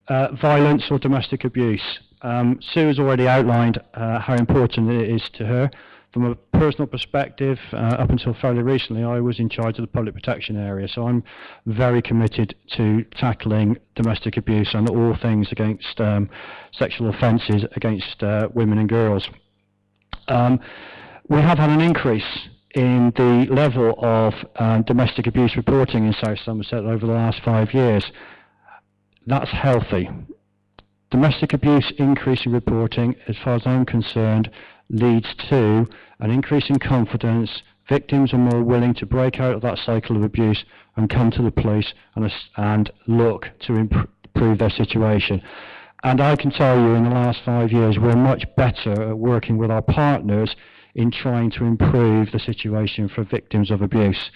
violence or domestic abuse. Sue has already outlined how important it is to her. From a personal perspective, up until fairly recently, I was in charge of the public protection area, so I'm very committed to tackling domestic abuse and all things against sexual offences against women and girls. We have had an increase in the level of domestic abuse reporting in South Somerset over the last 5 years. That's healthy. Domestic abuse increase in reporting, as far as I'm concerned, leads to an increase in confidence. Victims are more willing to break out of that cycle of abuse and come to the police and look to improve their situation. And I can tell you, in the last 5 years, we're much better at working with our partners in trying to improve the situation for victims of abuse.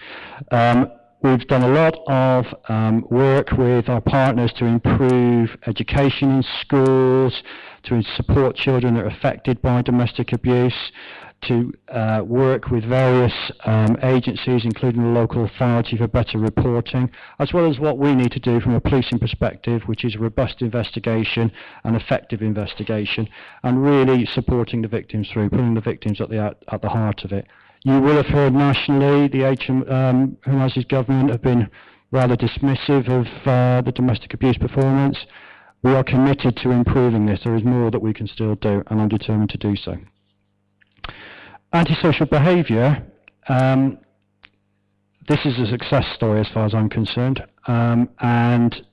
We've done a lot of work with our partners to improve education in schools, to support children that are affected by domestic abuse, to work with various agencies, including the local authority, for better reporting, as well as what we need to do from a policing perspective, which is robust investigation and effective investigation, and really supporting the victims through, putting the victims at the heart of it. You will have heard nationally the HMS's government have been rather dismissive of the domestic abuse performance. We are committed to improving this. There is more that we can still do, and I'm determined to do so. Antisocial behaviour, this is a success story as far as I'm concerned, and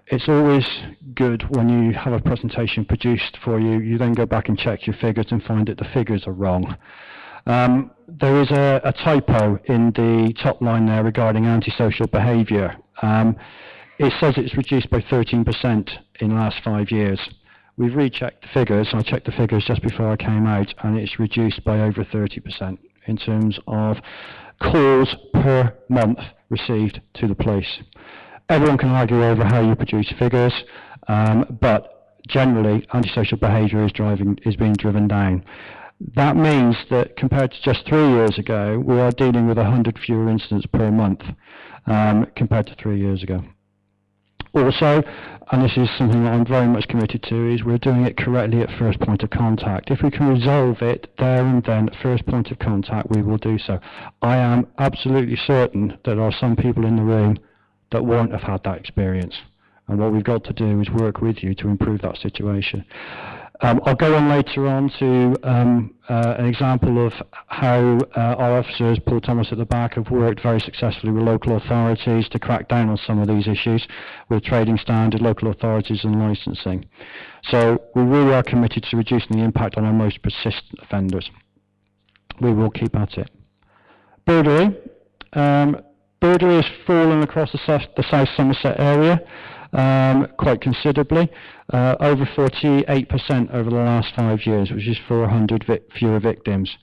it's always good when you have a presentation produced for you, you then go back and check your figures and find that the figures are wrong. There is a typo in the top line there regarding antisocial behaviour. It says it's reduced by 13% in the last 5 years. We've rechecked the figures, and I checked the figures just before I came out, and it's reduced by over 30% in terms of calls per month received to the police. Everyone can argue over how you produce figures, but generally antisocial behaviour is being driven down. That means that compared to just 3 years ago, we are dealing with 100 fewer incidents per month compared to 3 years ago. Also, and this is something that I'm very much committed to, is we're doing it correctly at first point of contact. If we can resolve it there and then at first point of contact, we will do so. I am absolutely certain that there are some people in the room that won't have had that experience. And what we've got to do is work with you to improve that situation. I'll go on later on to an example of how our officers, Paul Thomas at the back, have worked very successfully with local authorities to crack down on some of these issues with trading standard, local authorities and licensing. So we really are committed to reducing the impact on our most persistent offenders. We will keep at it. Burglary. Burglary has fallen across the South Somerset area quite considerably, over 48% over the last 5 years, which is 400 fewer victims.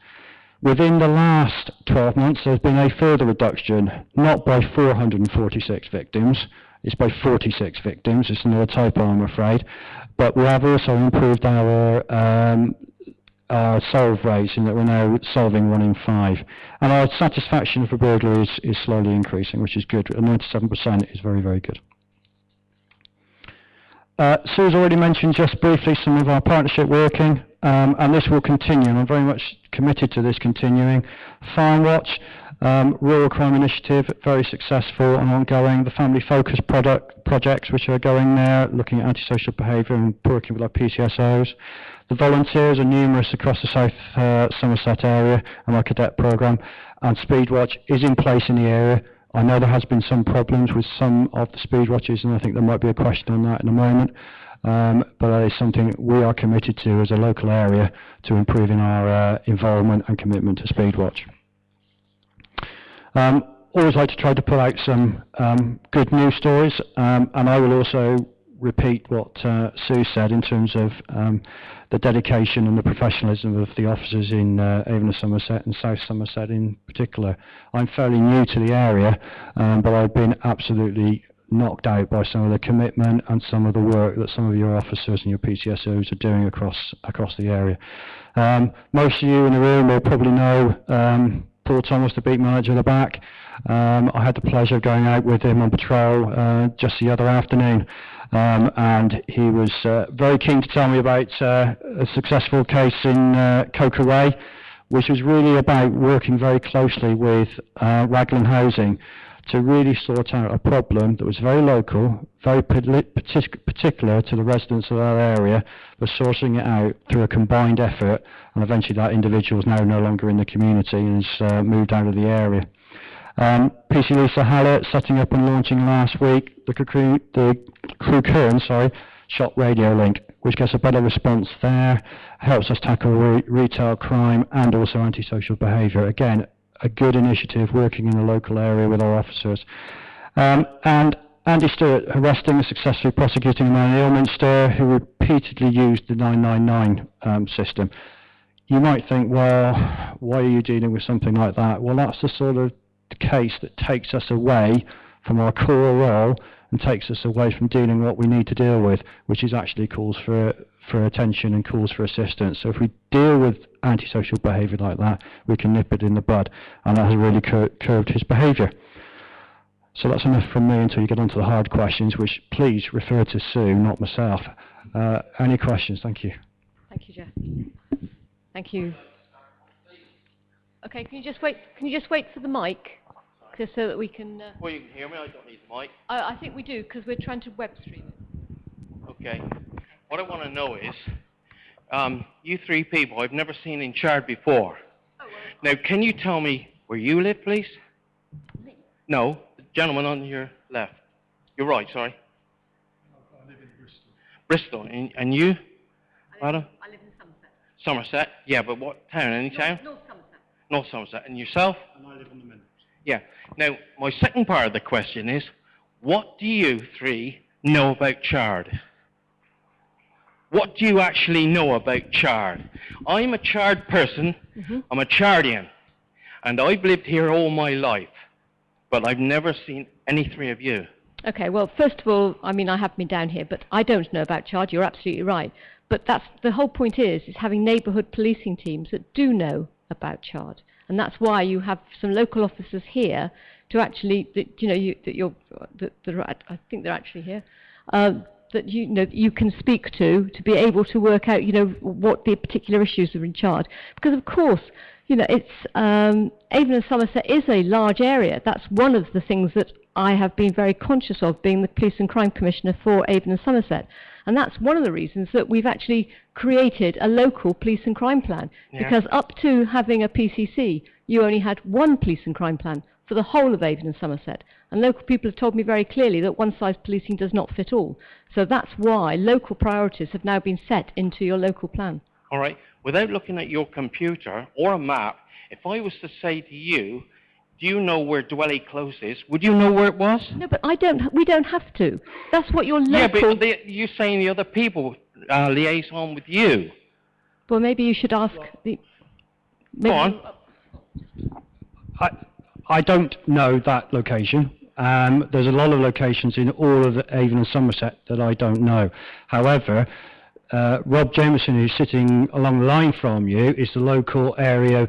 Within the last 12 months, there's been a further reduction, not by 446 victims, it's by 46 victims. It's another typo, I'm afraid, but we have also improved our solve rates in that we're now solving 1 in 5. And our satisfaction for burglary is slowly increasing, which is good. 97% is very, very good. Sue's already mentioned just briefly some of our partnership working, and this will continue, and I'm very much committed to this continuing. Farm Watch, Rural Crime Initiative, very successful and ongoing. The Family Focus projects, which are going there, looking at antisocial behaviour and working with our PCSOs. The volunteers are numerous across the South Somerset area, and our cadet programme, and Speedwatch is in place in the area. I know there has been some problems with some of the speed watches, and I think there might be a question on that in a moment, but that is something we are committed to as a local area to improving our involvement and commitment to Speedwatch. Always like to try to pull out some good news stories, and I will also repeat what Sue said in terms of the dedication and the professionalism of the officers in Avon Somerset and South Somerset in particular. I'm fairly new to the area, but I've been absolutely knocked out by some of the commitment and some of the work that some of your officers and your PCSOs are doing across the area. Most of you in the room will probably know Paul Thomas, the beat manager at the back. I had the pleasure of going out with him on patrol just the other afternoon. And he was very keen to tell me about a successful case in Coca-Way, which was really about working very closely with Raglan Housing to really sort out a problem that was very local, very particular to the residents of that area, but sorting it out through a combined effort, and eventually that individual is now no longer in the community and has moved out of the area. PC Lisa Hallett setting up and launching last week the Crew Kern, shop radio link, which gets a better response there, helps us tackle retail crime and also antisocial behaviour. Again, a good initiative working in the local area with our officers. And Andy Stewart arresting and successfully prosecuting a man in Ilminster who repeatedly used the 999 system. You might think, well, why are you dealing with something like that? Well, that's the sort of case that takes us away from our core role and takes us away from dealing what we need to deal with, which is actually calls for attention and calls for assistance. So if we deal with antisocial behaviour like that, we can nip it in the bud, and that has really curbed his behaviour. So that's enough from me until you get on to the hard questions, which please refer to Sue, not myself. Any questions? Thank you. Thank you, Jeff. Thank you. Okay, can you just wait for the mic, just so that we can... Well, you can hear me, I don't need the mic. I think we do, because we're trying to web stream it. Okay. What I want to know is, you three people I've never seen in Chard before. Oh, well. Now, can you tell me where you live, please? Me? No, the gentleman on your left. You're right, sorry. I live in Bristol. Bristol. And you, madam? I live in Somerset. Somerset. Yeah, but what town? Any town? North Somerset. North Somerset. And yourself? And I live on the Meadows. Yeah. Now, my second part of the question is, what do you three know about Chard? What do you actually know about Chard? I'm a Chard person. Mm-hmm. I'm a Chardian. And I've lived here all my life. But I've never seen any three of you. Okay, well, first of all, I mean, I have been down here, but I don't know about Chard. You're absolutely right. But that's the whole point is having neighbourhood policing teams that do know about Chard. And that's why you have some local officers here to actually, I think they're actually here, that you can speak to be able to work out, what the particular issues are in Chard. Because of course, it's Avon and Somerset is a large area. That's one of the things that I have been very conscious of, being the Police and Crime Commissioner for Avon and Somerset. And that's one of the reasons that we've actually created a local police and crime plan. Yeah. Because up to having a PCC, you only had one police and crime plan for the whole of Avon and Somerset. And local people have told me very clearly that one-size policing does not fit all. So that's why local priorities have now been set into your local plan. All right. Without looking at your computer or a map, if I was to say to you, do you know where Dwelly Close is? Would you know where it was? No, but we don't have to. That's what your local... Yeah, but you're saying the other people liaison with you. Well, maybe you should ask the... Go on. I don't know that location. There's a lot of locations in all of Avon and Somerset that I don't know. However, Rob Jameson, who's sitting along the line from you, is the local area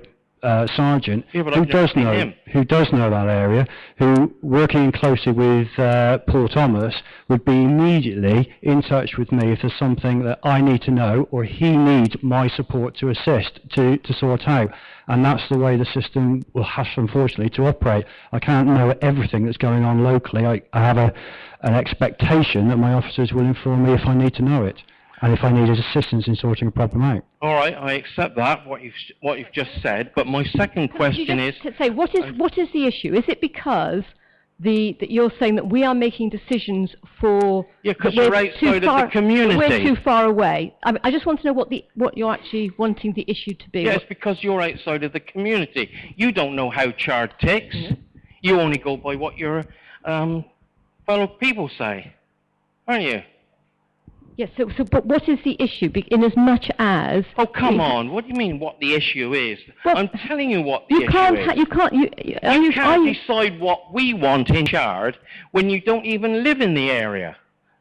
sergeant who does know that area, who, working closely with Paul Thomas, would be immediately in touch with me if there's something that I need to know or he needs my support to assist to sort out. And that's the way the system will have, unfortunately, to operate. I can't know everything that's going on locally. I have an expectation that my officers will inform me if I need to know it, and if I need assistance in sorting a problem out. All right, I accept that, what you've just said. But my second question is... Say, what is the issue? Is it because that you're saying that we are making decisions for... Yeah, because we're outside of the community. We're too far away. I just want to know what you're actually wanting the issue to be. Yeah, it's because you're outside of the community. You don't know how Chard ticks. Mm-hmm. You only go by what your fellow people say, aren't you? Yes, but what is the issue? In as much as... Oh, come on. What do you mean what the issue is? Well, I'm telling you what the issue is. You can't decide what we want in Chard when you don't even live in the area.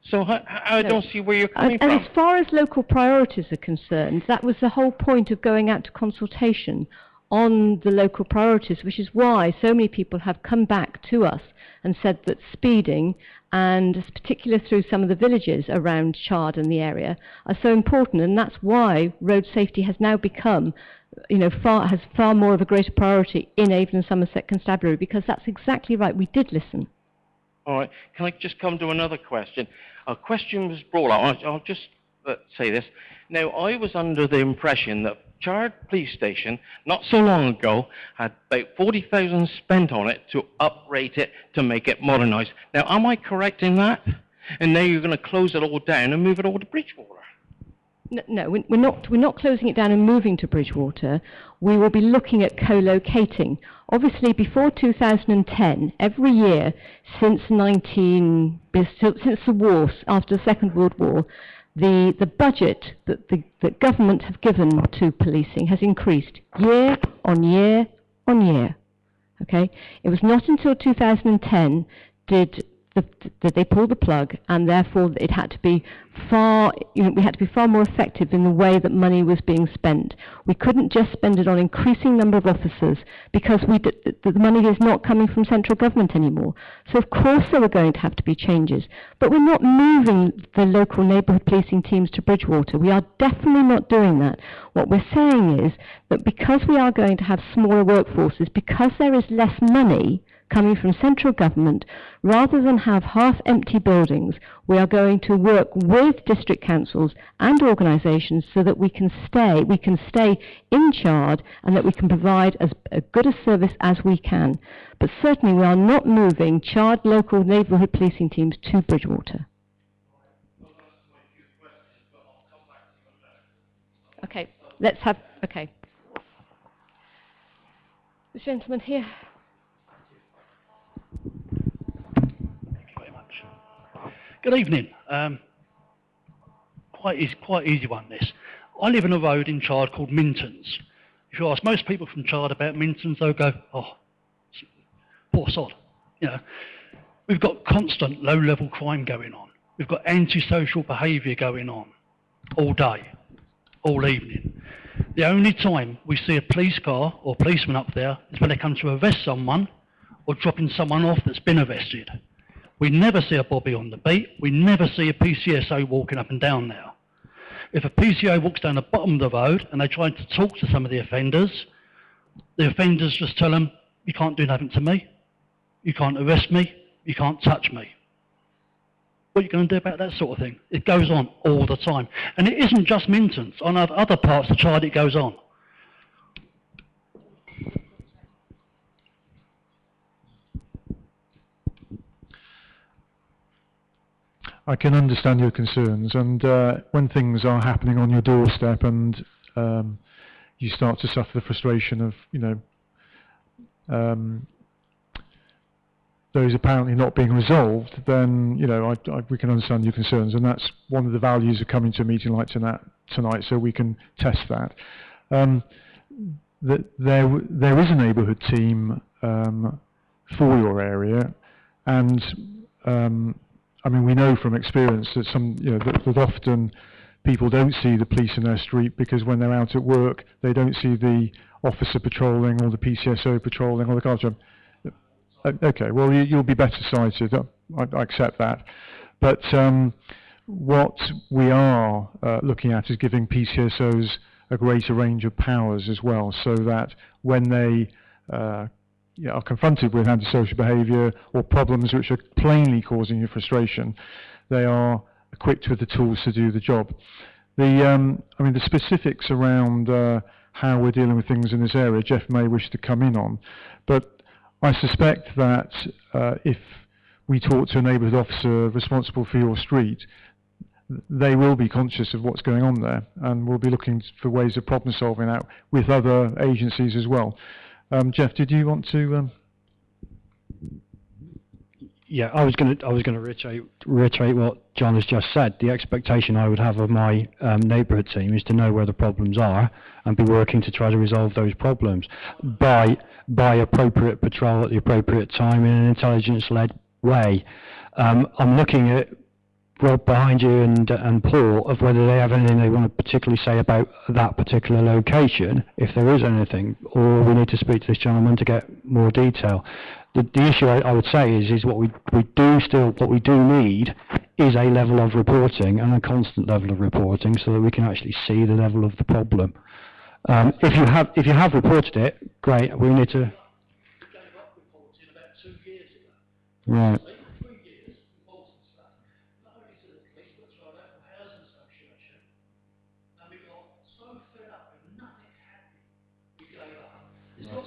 So I don't see where you're coming from. And as far as local priorities are concerned, that was the whole point of going out to consultation on the local priorities, which is why so many people have come back to us and said that speeding, and particularly through some of the villages around Chard and the area, are so important, and that's why road safety has now become, has far more of a greater priority in Avon, Somerset, Constabulary, because that's exactly right. We did listen. All right. Can I just come to another question? A question was brought up. I'll just say this. Now, I was under the impression that Chard Police Station, not so long ago, had about 40,000 spent on it to uprate it, to make it modernised. Now, am I correct in that? And now you're going to close it all down and move it all to Bridgewater? No, we're not closing it down and moving to Bridgewater. We will be looking at co-locating. Obviously, before 2010, every year since the war, after the Second World War, the budget that the government have given to policing has increased year on year on year. Okay, it was not until 2010 did they pull the plug, and therefore it had to be we had to be far more effective in the way that money was being spent. We couldn't just spend it on increasing number of officers, because the money is not coming from central government anymore. So of course there were going to have to be changes, but we're not moving the local neighbourhood policing teams to Bridgewater. We are definitely not doing that. What we're saying is that because we are going to have smaller workforces, because there is less money coming from central government, rather than have half-empty buildings, we are going to work with district councils and organisations so that we can stay in Chard, and that we can provide as good a service as we can. But certainly we are not moving Chard local neighbourhood policing teams to Bridgewater. Okay, okay. This gentleman here. Good evening. Quite easy one, this. I live in a road in Chard called Minton's. If you ask most people from Chard about Minton's, they'll go, oh, poor sod. We've got constant low-level crime going on. We've got antisocial behaviour going on all day, all evening. The only time we see a police car or policeman up there is when they come to arrest someone or dropping someone off that's been arrested. We never see a bobby on the beat. We never see a PCSO walking up and down there. If a PCO walks down the bottom of the road and they try to talk to some of the offenders just tell them, you can't do nothing to me, you can't arrest me, you can't touch me. What are you going to do about that sort of thing? It goes on all the time. And it isn't just Minton's. On other parts of Chard it goes on. I can understand your concerns, and when things are happening on your doorstep and you start to suffer the frustration of, those apparently not being resolved, then we can understand your concerns, and that's one of the values of coming to a meeting like tonight, so we can test that. There is a neighbourhood team for your area, and we know from experience that that often people don't see the police in their street, because when they're out at work, they don't see the officer patrolling or the PCSO patrolling or the car. Okay, well, you'll be better sighted. I accept that. But what we are looking at is giving PCSOs a greater range of powers as well, so that when they are confronted with antisocial behaviour or problems which are plainly causing you frustration, they are equipped with the tools to do the job. The specifics around how we're dealing with things in this area, Jeff may wish to come in on, but I suspect that if we talk to a neighbourhood officer responsible for your street, they will be conscious of what's going on there, and will be looking for ways of problem solving that with other agencies as well. Jeff, did you want to? Yeah, I was going to reiterate what John has just said. The expectation I would have of my neighbourhood team is to know where the problems are and be working to try to resolve those problems by appropriate patrol at the appropriate time in an intelligence-led way. I'm looking at Rob behind you and Paul of whether they have anything they want to particularly say about that particular location, if there is anything, or we need to speak to this gentleman to get more detail. The issue I would say is what we do need is a level of reporting and a constant level of reporting so that we can actually see the level of the problem. If you have reported it, great. We need to. Right.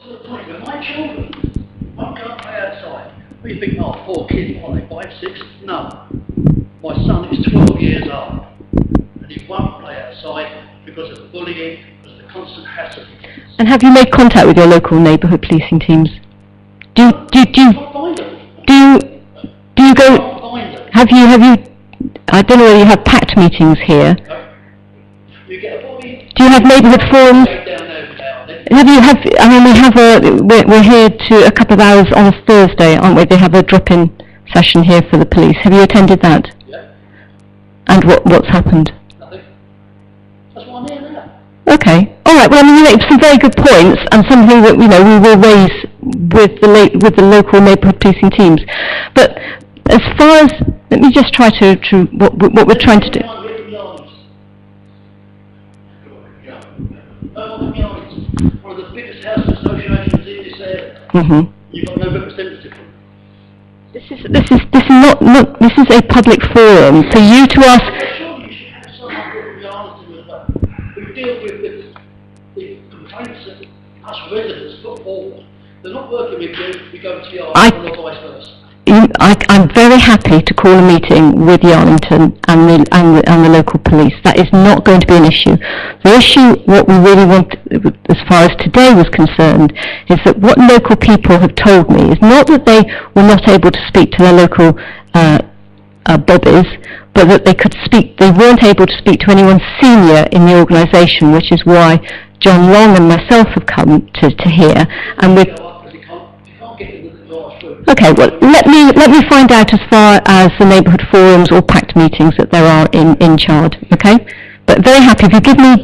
To the point where my children won't go and play outside. What do you think? Oh, 4 kids, what are they, 5, 6? No. My son is 12 years old and he won't play outside because of the bullying, because of the constant hassle. And have you made contact with your local neighbourhood policing teams? Do you go? Have you? I don't know whether you have packed meetings here. You get a bully. Do you have neighbourhood forums? We're here to a couple of hours on Thursday, aren't we? They have a drop-in session here for the police. Have you attended that? Yeah. And what's happened? Nothing. That's why I'm here now. Okay. All right. Well, you make some very good points, and something that we will raise with the local neighbourhood policing teams. But as far as, let me just try to what we're trying to do. One of the biggest housing associations in this area. Mm-hmm. You've got no representative. This is a public forum for you to ask. Surely you should have someone who be honest with us, who deal with the complaints that us residents put forward. They're not working with you, we go to the Arlington or vice versa. I'm very happy to call a meeting with Yarlington and the local police. That is not going to be an issue. The issue, what we really want, as far as today was concerned, is that what local people have told me is not that they were not able to speak to their local bobbies, but that they weren't able to speak to anyone senior in the organisation, which is why John Long and myself have come to here, and we're. Okay, well, let me find out as far as the neighbourhood forums or packed meetings that there are in Chard, okay? But very happy, if you give me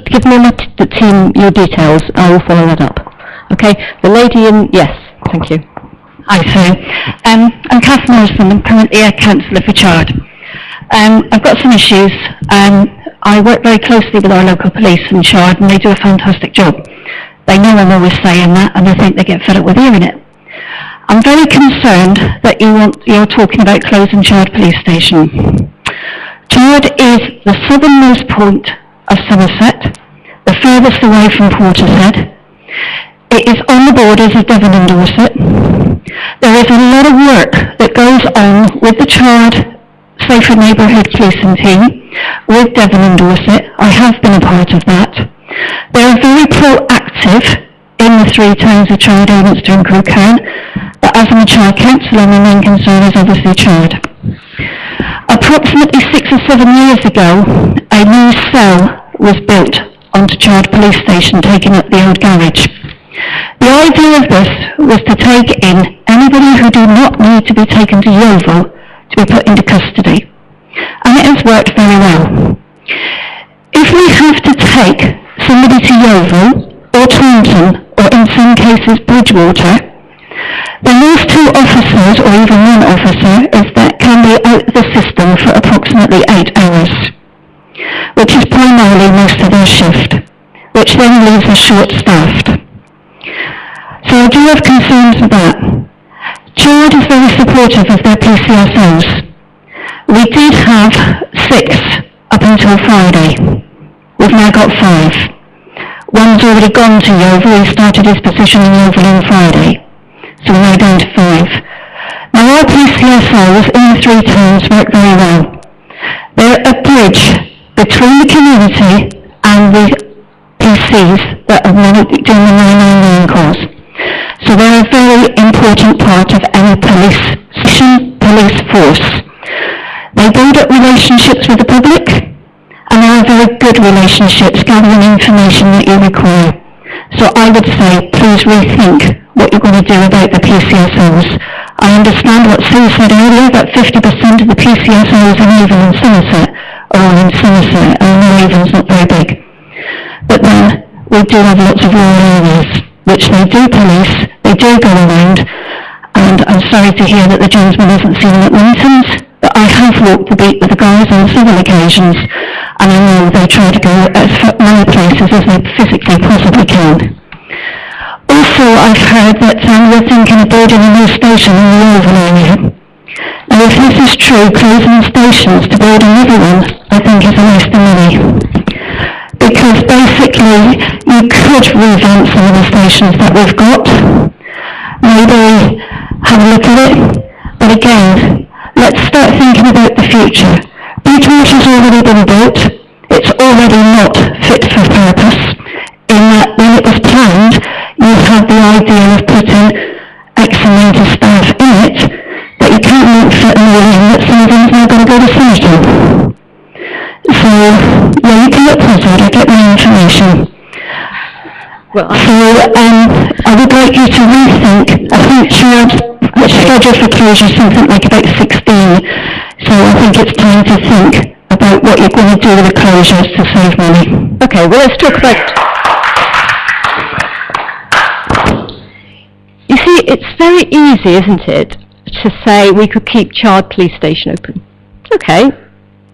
the team your details, I will follow that up. Okay, the lady in, yes, thank you. Hi, sir. I'm Kath Morrison, I'm currently a councillor for Chard. I've got some issues. I work very closely with our local police in Chard and they do a fantastic job. They know I'm always saying that and I think they get fed up with hearing it. I'm very concerned that you're talking about closing Chard Police Station. Chard is the southernmost point of Somerset, the furthest away from Portishead. It is on the borders of Devon and Dorset. There is a lot of work that goes on with the Chard Safer Neighbourhood Policing Team, with Devon and Dorset. I have been a part of that. They are very proactive in the 3 towns of Chard, Ilminster and Crewkerne. But as I'm a Chard councillor, my main concern is obviously Chard. Approximately 6 or 7 years ago, a new cell was built onto Chard Police Station, taking up the old garage. The idea of this was to take in anybody who do not need to be taken to Yeovil to be put into custody. And it has worked very well. If we have to take somebody to Yeovil, or Taunton, or in some cases Bridgewater, then those 2 officers, or even 1 officer, can be out of the system for approximately 8 hours, which is primarily most of their shift, which then leaves us short-staffed. So I do have concerns with that. Chard is very supportive of their PCSOs. We did have 6 up until Friday. We've now got 5. One's already gone to Yeovil. He started his position in Yeovil on Friday. So we're now down to 5. Now our PCSOs in the 3 towns work very well. They're a bridge between the community and the PCs that are doing the 999 calls. So they're a very important part of any police force. They build up relationships with the public, and they are very good relationships gathering information that you require. So I would say, please rethink what you're going to do about the PCSOs. I understand what Sue said earlier, that 50% of the PCSOs in Avon and Somerset are all in Somerset, and I know Avon's not very big. But then we do have lots of rural areas, which they do police, they do go around, and I'm sorry to hear that the gentleman hasn't seen them at Minton's, but I have walked the beat with the guys on several occasions, and I know they try to go as many places as they physically possibly can. Also, I've heard that we're thinking of building a new station in the Oval area. Now, if this is true, closing stations to build another one, I think is a waste of money. Because basically, you could revamp some of the stations that we've got. Maybe have a look at it. But again, let's start thinking about the future. Bridgewater's already been built. It's already not fit for purpose. In that when it was planned, you had the idea of putting X amount of staff in it, but you can't make fit a million that some of them's now going to go to Somerset. So, yeah, you can look puzzled, I get my information. Well, So, I would like you to rethink. I think the schedule for closure is something like about 16, so I think it's time to think about what you're going to do with the closures to save money. okay, well, let's talk about... You see, it's very easy, isn't it, to say we could keep Chard Police Station open. Okay,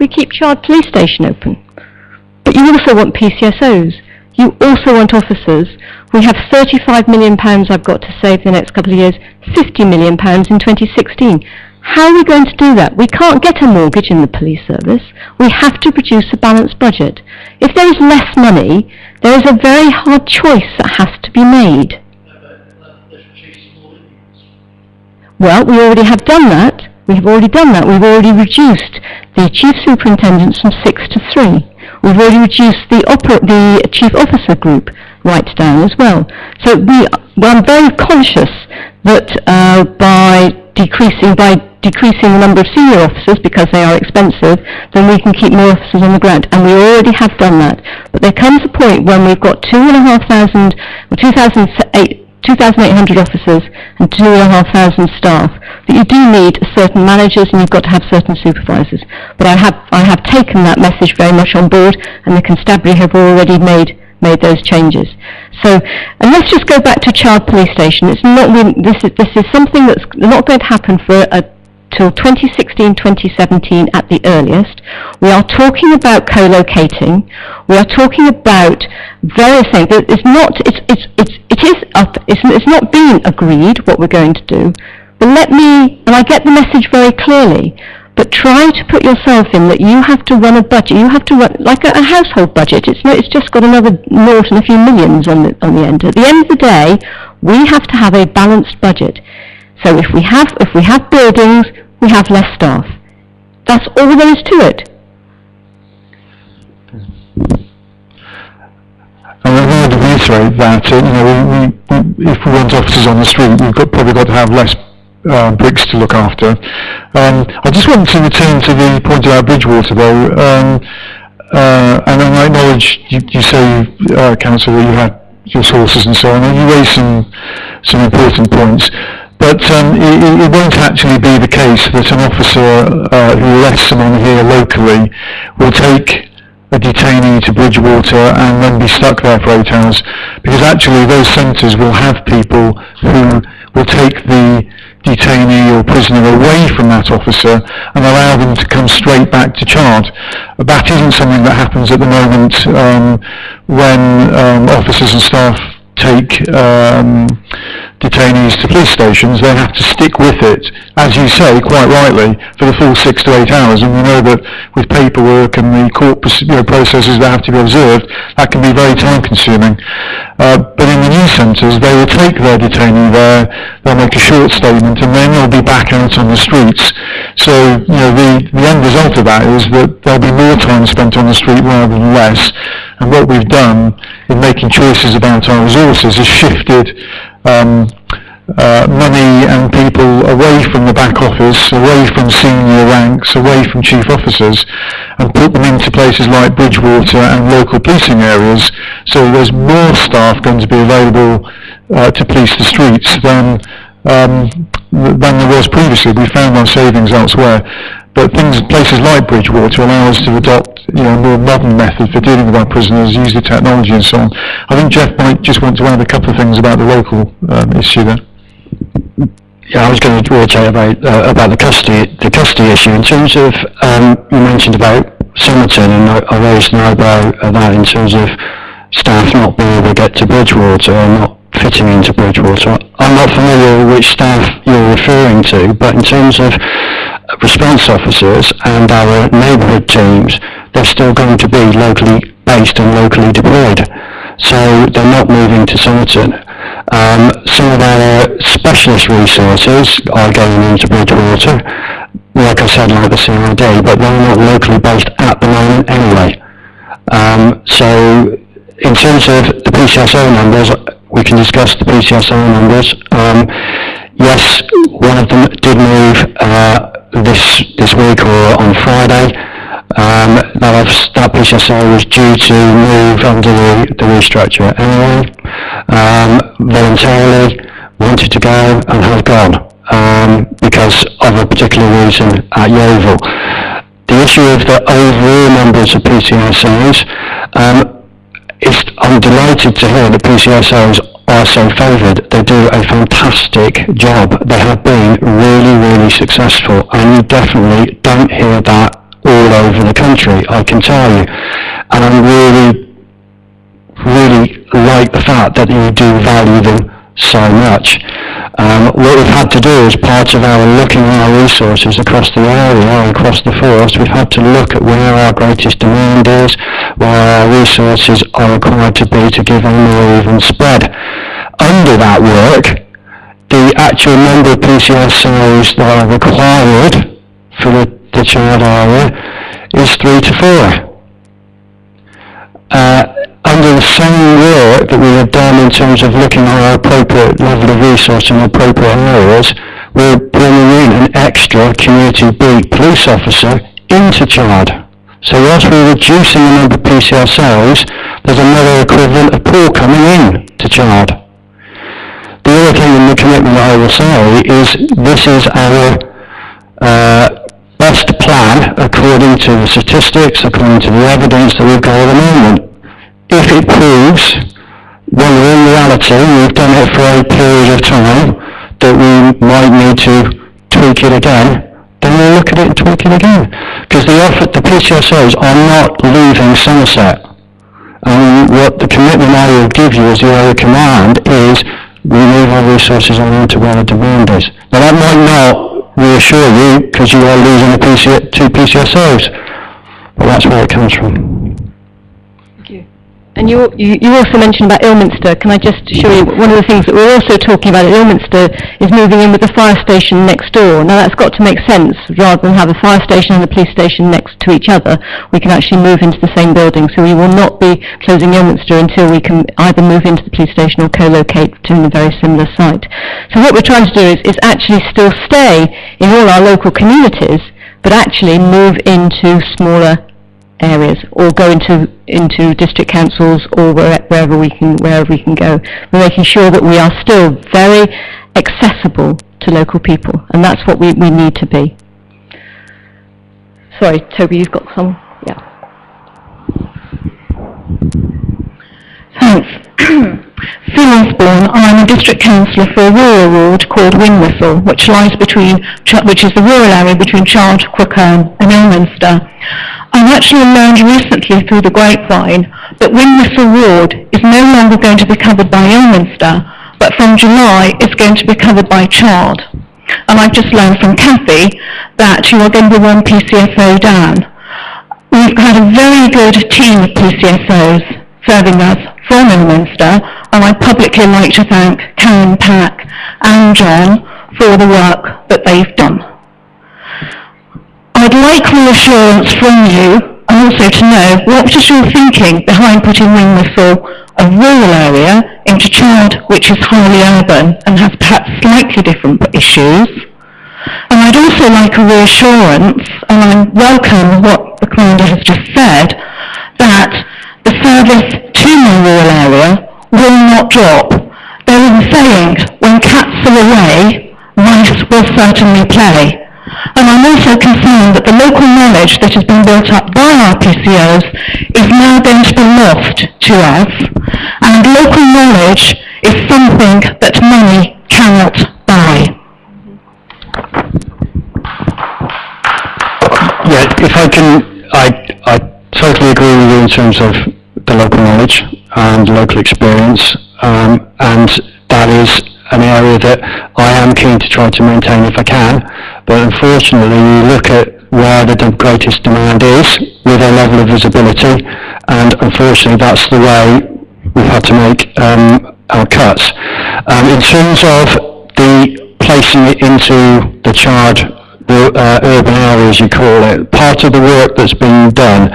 we keep Chard Police Station open. But you also want PCSOs. You also want officers. We have £35 million I've got to save the next couple of years, £50 million in 2016. How are we going to do that? We can't get a mortgage in the police service. We have to produce a balanced budget. If there is less money, there is a very hard choice that has to be made. Well, we already have done that. We've already done that. We've already reduced the chief superintendents from 6 to 3. We've already reduced the chief officer group right down as well. So I'm very conscious that by decreasing the number of senior officers, because they are expensive, then we can keep more officers on the ground, and we already have done that. But there comes a point when we've got 2,800 officers and 2,500 staff, that you do need certain managers and you've got to have certain supervisors. But I have taken that message very much on board, and the constabulary have already made those changes. So, and let's just go back to Chard Police Station. It's not this is something that's not going to happen for till 2016-2017 at the earliest. We are talking about co-locating. We are talking about various things. It's not being agreed what we're going to do. But and I get the message very clearly, but try to put yourself in that you have to run a budget. You have to run like a household budget. It's just got another nought and a few millions on the end. At the end of the day, we have to have a balanced budget. So if we have buildings, we have less staff. That's all there is to it. And I want to reiterate that if we want officers on the street, we've probably got to have less bricks to look after. I just want to return to the point about Bridgewater, though, and I acknowledge you say, Councillor, that you had your sources and so on, and you raised some important points. But it won't actually be the case that an officer who arrests someone here locally will take a detainee to Bridgewater and then be stuck there for 8 hours, because actually those centres will have people who will take the detainee or prisoner away from that officer and allow them to come straight back to Chard. That isn't something that happens at the moment when officers and staff take detainees to police stations. They have to stick with it, as you say, quite rightly, for the full 6 to 8 hours. And we know that with paperwork and the court processes that have to be observed, that can be very time-consuming. But in the new centres, they will take their detainee there, they'll make a short statement, and then they'll be back out on the streets. So, the end result of that is that there'll be more time spent on the street rather than less. And what we've done in making choices about our resources is shifted money and people away from the back office, away from senior ranks, away from chief officers, and put them into places like Bridgewater and local policing areas, so there's more staff going to be available to police the streets than than there was previously. We found our savings elsewhere. But places like Bridgewater allow us to adopt, a more modern method for dealing with our prisoners, use the technology and so on. I think Jeff might just want to add a couple of things about the local issue there. Yeah, I was going to reiterate about the custody issue. In terms of, you mentioned about Somerset, and I raised an eyebrow at that in terms of staff not being able to get to Bridgewater or not fitting into Bridgewater. I'm not familiar with which staff you're referring to, but in terms of response officers and our neighbourhood teams, they're still going to be locally based and locally deployed. So they're not moving to Somerset. Some of our specialist resources are going into Bridgewater, like I said, like the CID, but they're not locally based at the moment anyway. So in terms of the PCSO numbers, we can discuss the PCSO numbers. Yes, one of them did move this week or on Friday. That PCSO was due to move under the restructure anyway. Voluntarily wanted to go and have gone because of a particular reason at Yeovil. The issue of the overall numbers of PCSOs, I'm delighted to hear that PCSOs are so favoured. They do a fantastic job. They have been really, really successful, and you definitely don't hear that all over the country, I can tell you. And I really like the fact that you do value them so much. What we've had to do as part of our looking at our resources across the area and across the force, we've had to look at where our greatest demand is, where our resources are required to be to give a more even spread. Under that work, the actual number of PCSOs that are required for the child area is 3 to 4. Under the same work that we have done in terms of looking at our appropriate level of resource in appropriate areas, we're bringing in an extra community beat police officer into Chard. So whilst we're reducing the number of PCSOs, there's another equivalent of Paul coming in to Chard. The other thing in the commitment that I will say is this is our best plan according to the statistics, according to the evidence that we've got at the moment. If it proves, when in reality we've done it for a period of time, that we might need to tweak it again, then we'll look at it and tweak it again. Because the PCSOs are not leaving Somerset. And what the commitment I will give you as the area command is we move our resources on to where the demand is. Now that might not reassure you because you are losing two PCSOs, but that's where it comes from. Thank you. And you also mentioned about Ilminster. Can I just show you one of the things that we're also talking about at Ilminster is moving in with the fire station next door. Now that's got to make sense. Rather than have a fire station and a police station next to each other, we can actually move into the same building. So we will not be closing Ilminster until we can either move into the police station or co-locate to a very similar site. So what we're trying to do is actually still stay in all our local communities, but actually move into smaller areas or go into district councils or wherever we can go. We're making sure that we are still very accessible to local people, and that's what we need to be. Sorry, Toby, you've got some? Yeah. Thanks. Sue Osborne, I'm a district councillor for a rural ward called Winwhistle, which is the rural area between Chard, Crookherne and Ilminster. I've actually learned recently through the grapevine that Winwhistle Ward is no longer going to be covered by Ilminster, but from July it's going to be covered by Chard. And I've just learned from Kathy that you are going to be one PCSO down. We've had a very good team of PCSOs serving us from Ilminster, and I'd publicly like to thank Karen, Pack and John for the work that they've done. I'd like reassurance from you and also to know what is your thinking behind putting Winwhistle, a rural area, into Chard, which is highly urban and has perhaps slightly different issues. And I'd also like a reassurance, and I welcome what the Commander has just said, that the service to my rural area will not drop. There is a saying, when cats are away, mice police will certainly play. And I'm also concerned that the local knowledge that has been built up by our PCOs is now going to be lost to us, and local knowledge is something that money cannot buy. Yeah, if I can, I totally agree with you in terms of the local knowledge and local experience, and that is an area that I am keen to try to maintain if I can, but unfortunately you look at where the greatest demand is with a level of visibility, and unfortunately that's the way we've had to make our cuts. In terms of the placing it into the charred urban area, as you call it, part of the work that's been done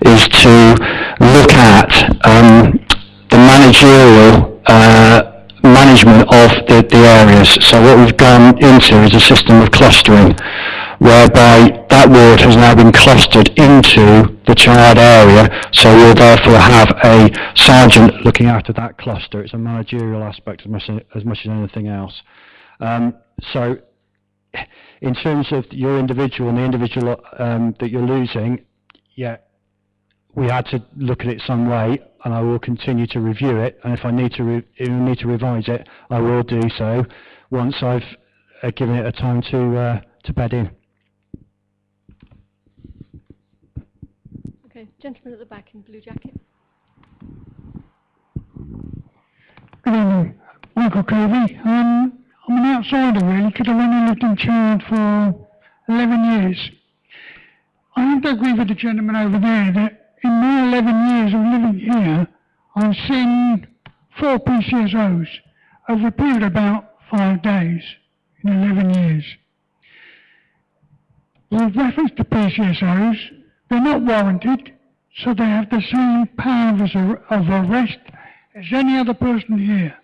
is to look at the managerial management of the areas. So what we've gone into is a system of clustering, whereby that ward has now been clustered into the charred area, so we'll therefore have a sergeant looking after that cluster. It's a managerial aspect as much as anything else. So in terms of your individual and the individual that you're losing, yeah, we had to look at it some way, and I will continue to review it, and if I need to revise it, I will do so once I've given it a time to bed in. Okay, gentleman at the back in blue jacket. Good evening, Michael Covey. I'm an outsider really, because I've only lived in Chard for 11 years. I have to agree with the gentleman over there that in my 11 years of living here, I've seen 4 PCSOs over a period of about 5 days in 11 years. With reference to PCSOs, they're not warranted, so they have the same power of arrest as any other person here.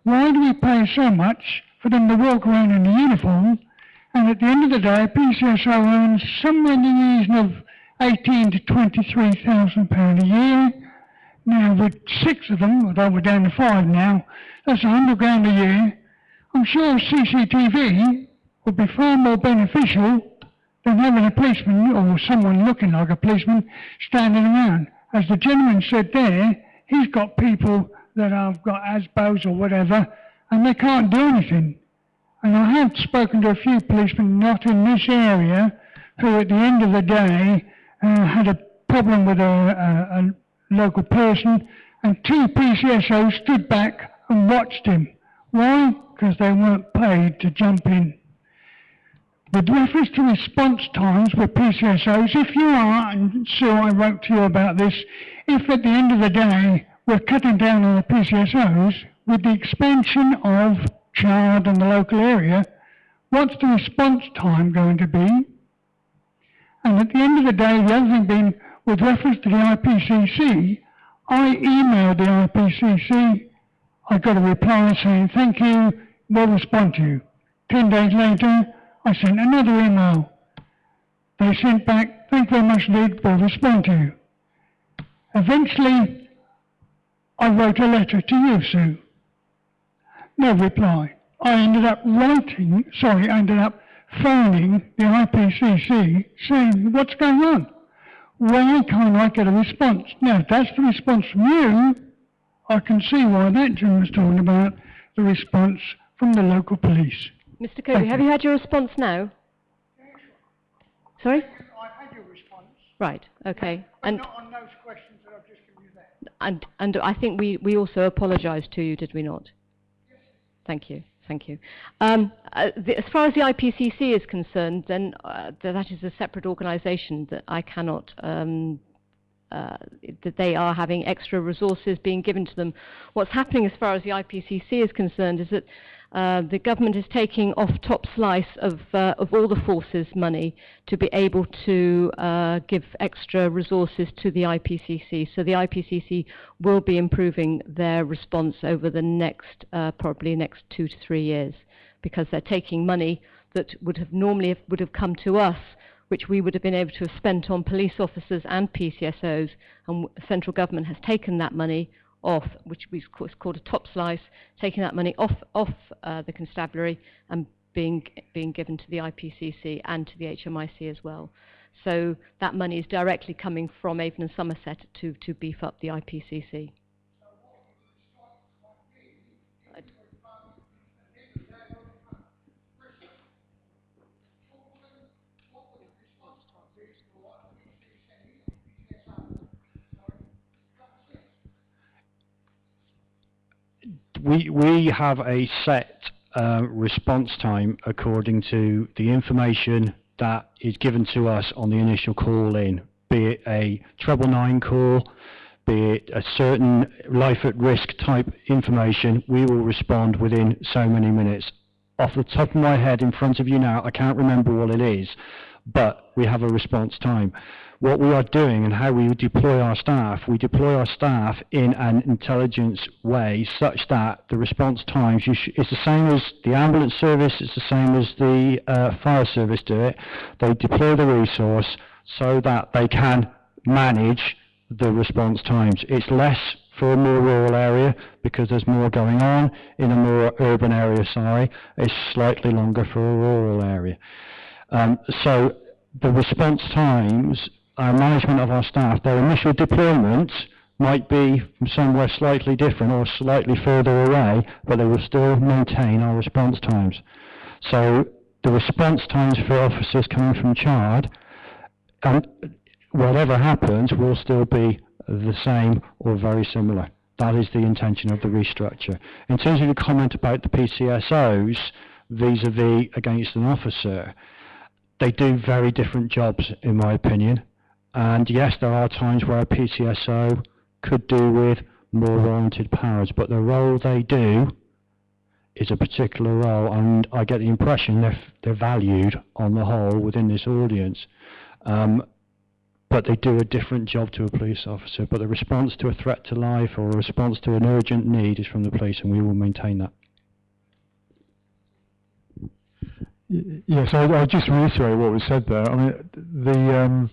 Why do we pay so much for them to walk around in a uniform, and at the end of the day, a PCSO earns somewhere in the region of £18,000 to £23,000 a year? Now, with 6 of them, although we're down to 5 now, that's £100,000 a year. I'm sure CCTV would be far more beneficial than having a policeman, or someone looking like a policeman, standing around. As the gentleman said there, he's got people that have got ASBOs or whatever, and they can't do anything. And I have spoken to a few policemen not in this area who at the end of the day had a problem with a local person, and 2 PCSOs stood back and watched him. Why? Because they weren't paid to jump in. With reference to response times with PCSOs, if you are, and Sue, I wrote to you about this, if at the end of the day we're cutting down on the PCSOs, with the expansion of Chard and the local area, what's the response time going to be? And at the end of the day, the other thing being, with reference to the IPCC, I emailed the IPCC, I got a reply saying, thank you, we'll respond to you. 10 days later, I sent another email. They sent back, thank you very much indeed, we'll respond to you. Eventually, I wrote a letter to you, Sue. No reply. I ended up phoning the IPCC saying, what's going on? Why can't I get a response? Now, if that's the response from you, I can see why that gentleman's talking about the response from the local police. Mr. Cody, have you had your response now? Sorry? I've had your response. Right, okay. But not on those questions that I've just given you there. And I think we also apologised to you, did we not? Yes. Thank you. Thank you. As far as the IPCC is concerned, then that is a separate organisation that I cannot, that they are having extra resources being given to them. What's happening as far as the IPCC is concerned is that the government is taking off top slice of all the forces money to be able to give extra resources to the IPCC. So the IPCC will be improving their response over the next, probably next 2 to 3 years, because they're taking money that would have normally would have come to us, which we would have been able to have spent on police officers and PCSOs, and the central government has taken that money off, which is called a top slice, taking that money off the constabulary and being given to the IPCC and to the HMIC as well. So that money is directly coming from Avon and Somerset to beef up the IPCC. We have a set response time according to the information that is given to us on the initial call in, be it a 999 call, be it a certain life at risk type information. We will respond within so many minutes. Off the top of my head in front of you now, I can't remember what it is, but we have a response time. What we are doing and how we deploy our staff, we deploy our staff in an intelligence way such that the response times, it's the same as the ambulance service, it's the same as the fire service do it. They deploy the resource so that they can manage the response times. It's less for a more rural area because there's more going on. In a more urban area, it's slightly longer for a rural area. So the response times, our management of our staff, their initial deployment might be from somewhere slightly different or slightly further away, but they will still maintain our response times. So the response times for officers coming from Chard, whatever happens, will still be the same or very similar. That is the intention of the restructure. In terms of your comment about the PCSOs vis-a-vis against an officer, they do very different jobs, in my opinion. And yes, there are times where a PCSO could do with more warranted powers, but the role they do is a particular role, and I get the impression they're valued on the whole within this audience. But they do a different job to a police officer. But the response to a threat to life or a response to an urgent need is from the police, and we will maintain that. Yes, I'll just reiterate what was said there. I mean, the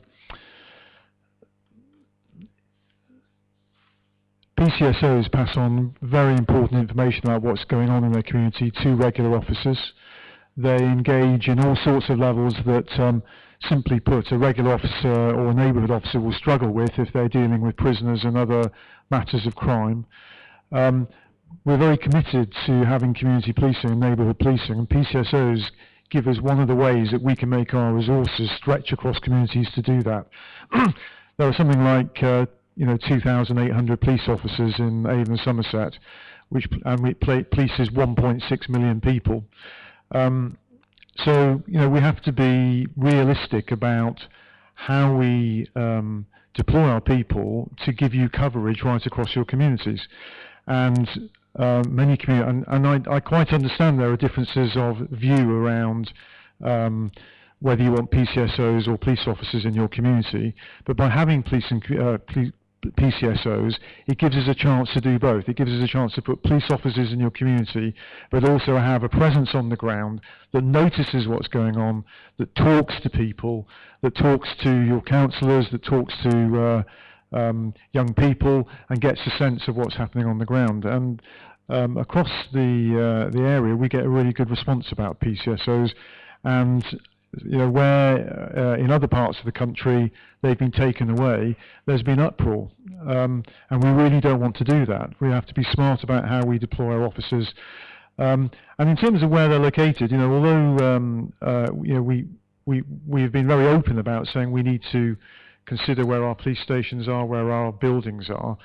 PCSOs pass on very important information about what's going on in their community to regular officers. They engage in all sorts of levels that, simply put, a regular officer or a neighbourhood officer will struggle with if they're dealing with prisoners and other matters of crime. We're very committed to having community policing and neighbourhood policing, and PCSOs give us one of the ways that we can make our resources stretch across communities to do that. There are something like 2,800 police officers in Avon and Somerset, which polices 1.6 million people. So we have to be realistic about how we deploy our people to give you coverage right across your communities. And many communities, and I quite understand there are differences of view around whether you want PCSOs or police officers in your community, but by having PCSOs, it gives us a chance to do both. It gives us a chance to put police officers in your community, but also have a presence on the ground that notices what's going on, that talks to people, that talks to your counsellors, that talks to young people, and gets a sense of what's happening on the ground. And across the area, we get a really good response about PCSOs, and where in other parts of the country they've been taken away, there's been uproar, and we really don't want to do that. We have to be smart about how we deploy our officers, and in terms of where they're located, although we've been very open about saying we need to consider where our police stations are, where our buildings are.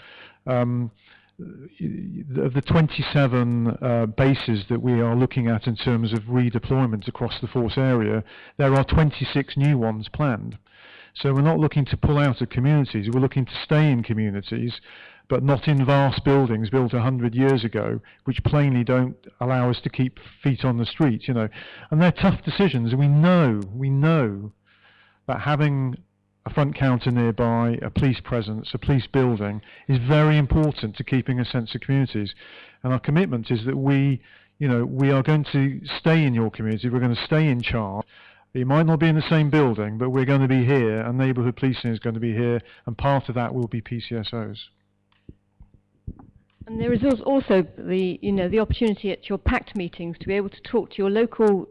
The 27 bases that we are looking at in terms of redeployment across the force area, there are 26 new ones planned. So we're not looking to pull out of communities, we're looking to stay in communities, but not in vast buildings built 100 years ago, which plainly don't allow us to keep feet on the street, And they're tough decisions, and we know that having a front counter nearby, a police presence, a police building is very important to keeping a sense of communities. And our commitment is that we are going to stay in your community, we're going to stay in Chard. It might not be in the same building, but we're going to be here, and neighbourhood policing is going to be here, and part of that will be PCSOs. And there is also the, the opportunity at your PACT meetings to be able to talk to your local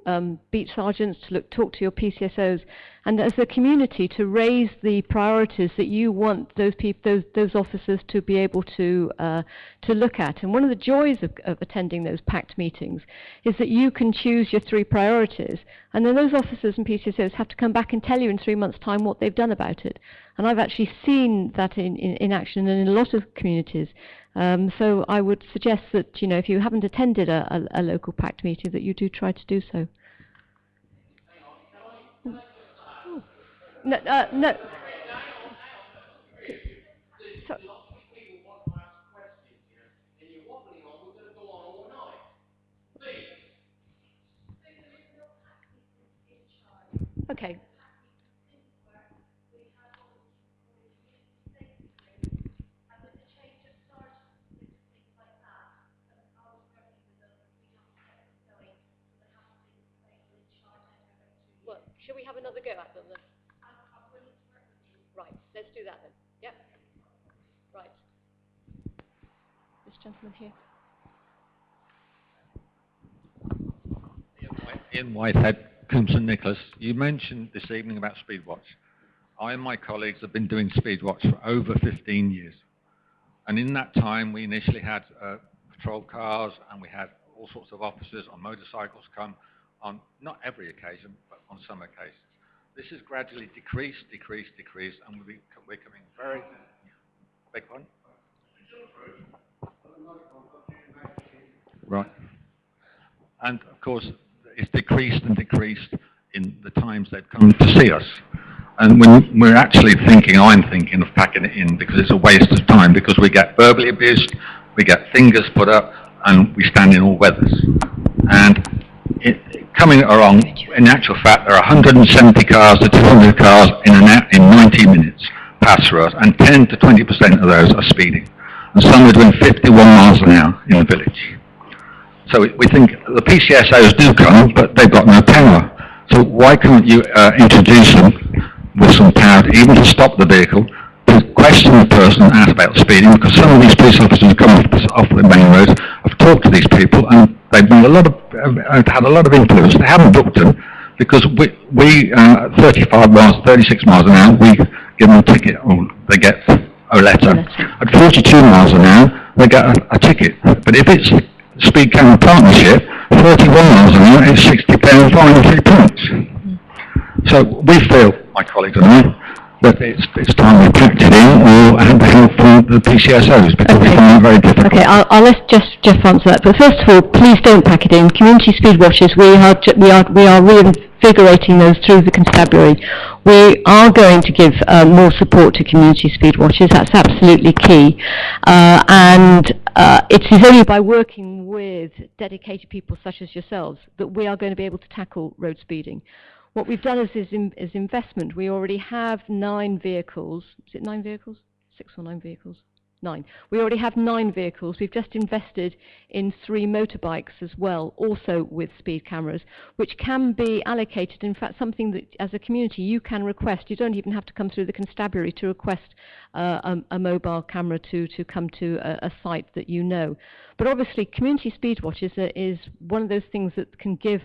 beat sergeants, to talk to your PCSOs, and as a community to raise the priorities that you want those officers to be able to look at. And one of the joys of attending those PACT meetings is that you can choose your 3 priorities, and then those officers and PCSOs have to come back and tell you in 3 months' time what they've done about it. And I've actually seen that in action and in a lot of communities. So I would suggest that, if you haven't attended a local PACT meeting, that you do try to do so. No, no. So, okay. Well, shall we have another go at them then? Right, let's do that then. Yep. Right. This gentleman here. Ian Whitehead, Coombs and Nicholas. You mentioned this evening about Speedwatch. I and my colleagues have been doing Speedwatch for over 15 years. And in that time, we initially had patrol cars, and we had all sorts of officers on motorcycles come on, not every occasion, but on some occasions. This has gradually decreased, and we're becoming very... Beg pardon? Right. And of course, it's decreased in the times they've come to see us. And when we're actually thinking, I'm thinking of packing it in, because it's a waste of time, because we get verbally abused, we get fingers put up, and we stand in all weathers. And coming along, in actual fact, there are 170 cars to 200 cars in 90 minutes pass through us, and 10 to 20% of those are speeding. And some are doing 51 miles an hour in the village. So we think the PCSOs do come, but they've got no power. So why can't you introduce them with some power, even to stop the vehicle, to question the person and ask about speeding? Because some of these police officers who come off the main roads have talked to these people, and they've made had a lot of influence. They haven't booked them, because we 35 miles, 36 miles an hour, we give them a ticket, or they get a letter. At 42 miles an hour, they get a ticket. But if it's speed camera partnership, 31 miles an hour is £60 fine and 3 points. So we feel, my colleagues and I, that it's time we packed it in, or had the help from the PCSOs, because we find it very difficult. Okay, I'll let Jeff answer that. But first of all, please don't pack it in. Community speed watches, we are reinvigorating those through the constabulary. We are going to give more support to community speed watches. That's absolutely key. And it is only by working with dedicated people such as yourselves that we are going to be able to tackle road speeding. What we've done is investment. We already have 9 vehicles. Is it 9 vehicles? 6 or 9 vehicles? 9. We already have 9 vehicles. We've just invested in 3 motorbikes as well, also with speed cameras, which can be allocated. In fact, something that, as a community, you can request. You don't even have to come through the constabulary to request a mobile camera to come to a site that you know. But obviously, community speed watches is one of those things that can give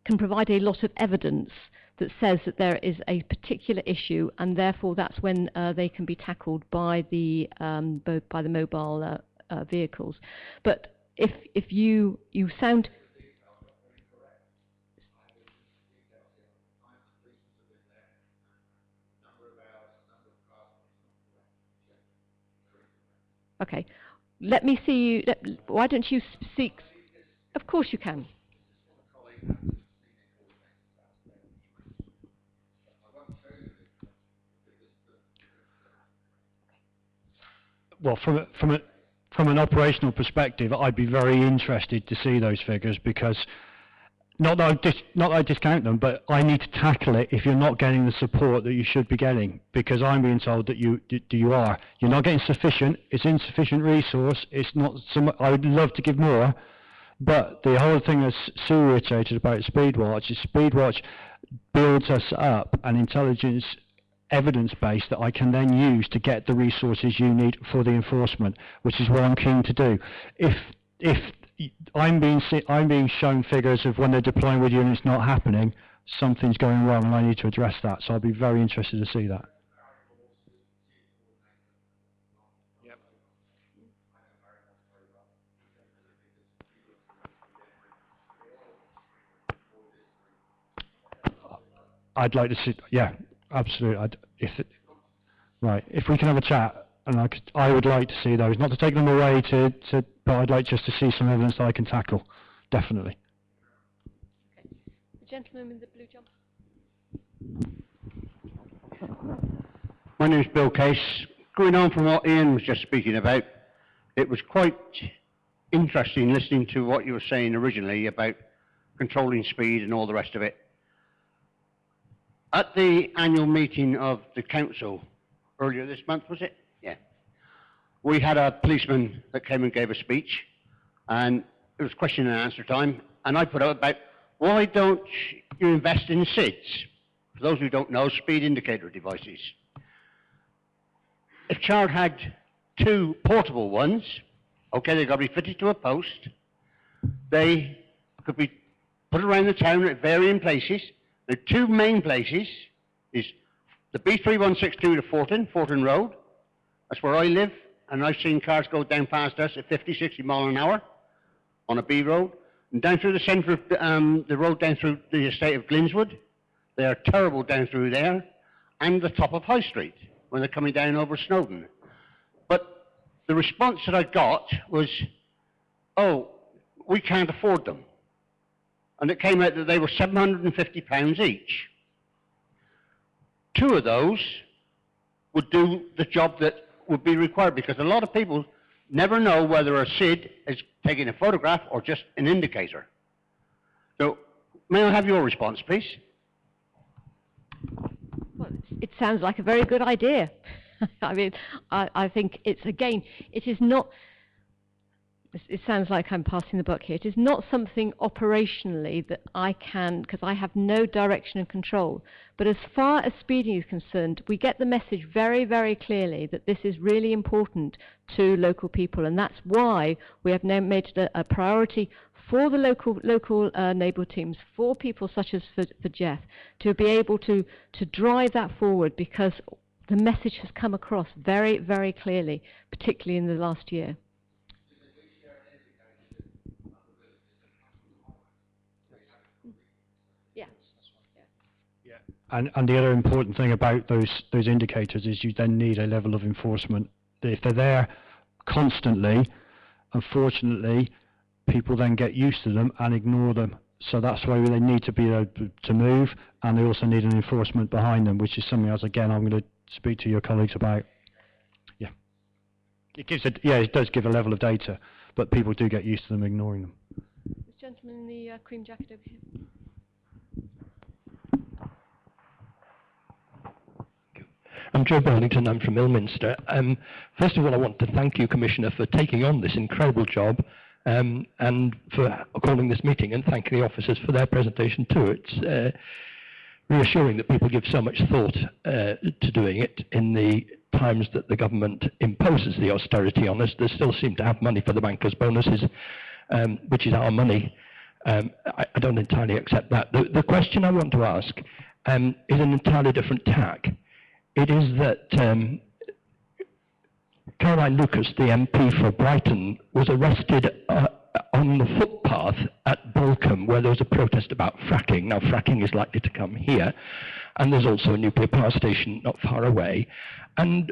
can provide a lot of evidence that says that there is a particular issue, and therefore that's when they can be tackled by the mobile vehicles. But if you sound okay, let me see you. Why don't you seek? Of course you can. Well, from an operational perspective, I'd be very interested to see those figures, because not that I discount them, but I need to tackle it if you're not getting the support that you should be getting, because I'm being told that you are. You're not getting sufficient. It's insufficient resource. It's not. I would love to give more, but the whole thing as Sue irritated about Speedwatch is Speedwatch builds us up an intelligence evidence base that I can then use to get the resources you need for the enforcement, which is what I'm keen to do. If I'm being shown figures of when they're deploying with you and it's not happening, something's going wrong and I need to address that. So I'll be very interested to see that. Yep. I'd like to see, yeah, absolutely. If we can have a chat, and I would like to see those, not to take them away but I'd like just to see some evidence that I can tackle, definitely. Okay. The gentleman with the blue jumper. My name's Bill Case. Going on from what Ian was just speaking about, it was quite interesting listening to what you were saying originally about controlling speed and all the rest of it. At the annual meeting of the council earlier this month, was it? Yeah. We had a policeman that came and gave a speech, and it was question and answer time, and I put out about, why don't you invest in SIDS? For those who don't know, speed indicator devices. If Chard had 2 portable ones, okay, they've got to be fitted to a post, they could be put around the town at varying places. The 2 main places is the B3162 to Fortin Road. That's where I live, and I've seen cars go down past us at 50, 60 mile an hour on a B road. And down through the centre of the road down through the estate of Glinswood. They are terrible down through there. And the top of High Street when they're coming down over Snowdon. But the response that I got was, oh, we can't afford them. And it came out that they were £750 each. 2 of those would do the job that would be required, because a lot of people never know whether a SID is taking a photograph or just an indicator. So, may I have your response, please? Well, it sounds like a very good idea. I mean, I think it's, again, it is not... It sounds like I'm passing the buck here. It is not something operationally that I can, because I have no direction and control. But as far as speeding is concerned, we get the message very, very clearly that this is really important to local people, and that's why we have now made it a priority for the local neighbourhood teams, for people such as for Jeff, to be able to drive that forward, because the message has come across very, very clearly, particularly in the last year. And the other important thing about those indicators is you then need a level of enforcement. If they're there constantly, unfortunately, people then get used to them and ignore them. So that's why they need to be able to move, and they also need an enforcement behind them, which is something else, again, I'm going to speak to your colleagues about. Yeah. It does give a level of data, but people do get used to them ignoring them. This gentleman in the cream jacket over here. I'm Joe Burlington, I'm from Ilminster. First of all, I want to thank you, Commissioner, for taking on this incredible job and for calling this meeting, and thank the officers for their presentation too. It's reassuring that people give so much thought to doing it in the times that the government imposes the austerity on us. They still seem to have money for the bankers' bonuses, which is our money. I don't entirely accept that. The question I want to ask is an entirely different tack. It is that Caroline Lucas, the MP for Brighton, was arrested on the footpath at Bolcombe, where there was a protest about fracking. Now, fracking is likely to come here, and there's also a nuclear power station not far away. And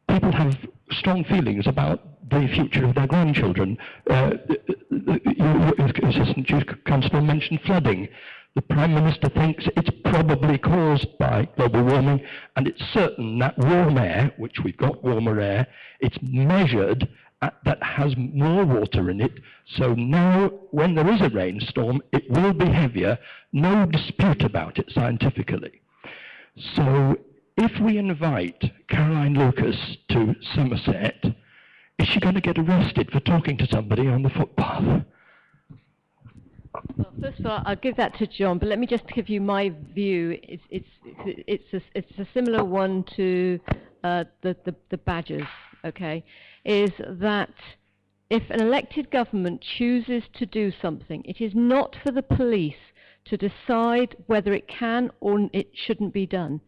people have strong feelings about the future of their grandchildren. Your Assistant Chief Constable mentioned flooding. The Prime Minister thinks it's probably caused by global warming, and it's certain that warm air, which we've got warmer air, it's measured that has more water in it. So now, when there is a rainstorm, it will be heavier. No dispute about it scientifically. So if we invite Caroline Lucas to Somerset, is she going to get arrested for talking to somebody on the footpath? Well, first of all, I'll give that to John, but let me just give you my view. It's a similar one to the badgers, okay, is that if an elected government chooses to do something, it is not for the police to decide whether it can or it shouldn't be done.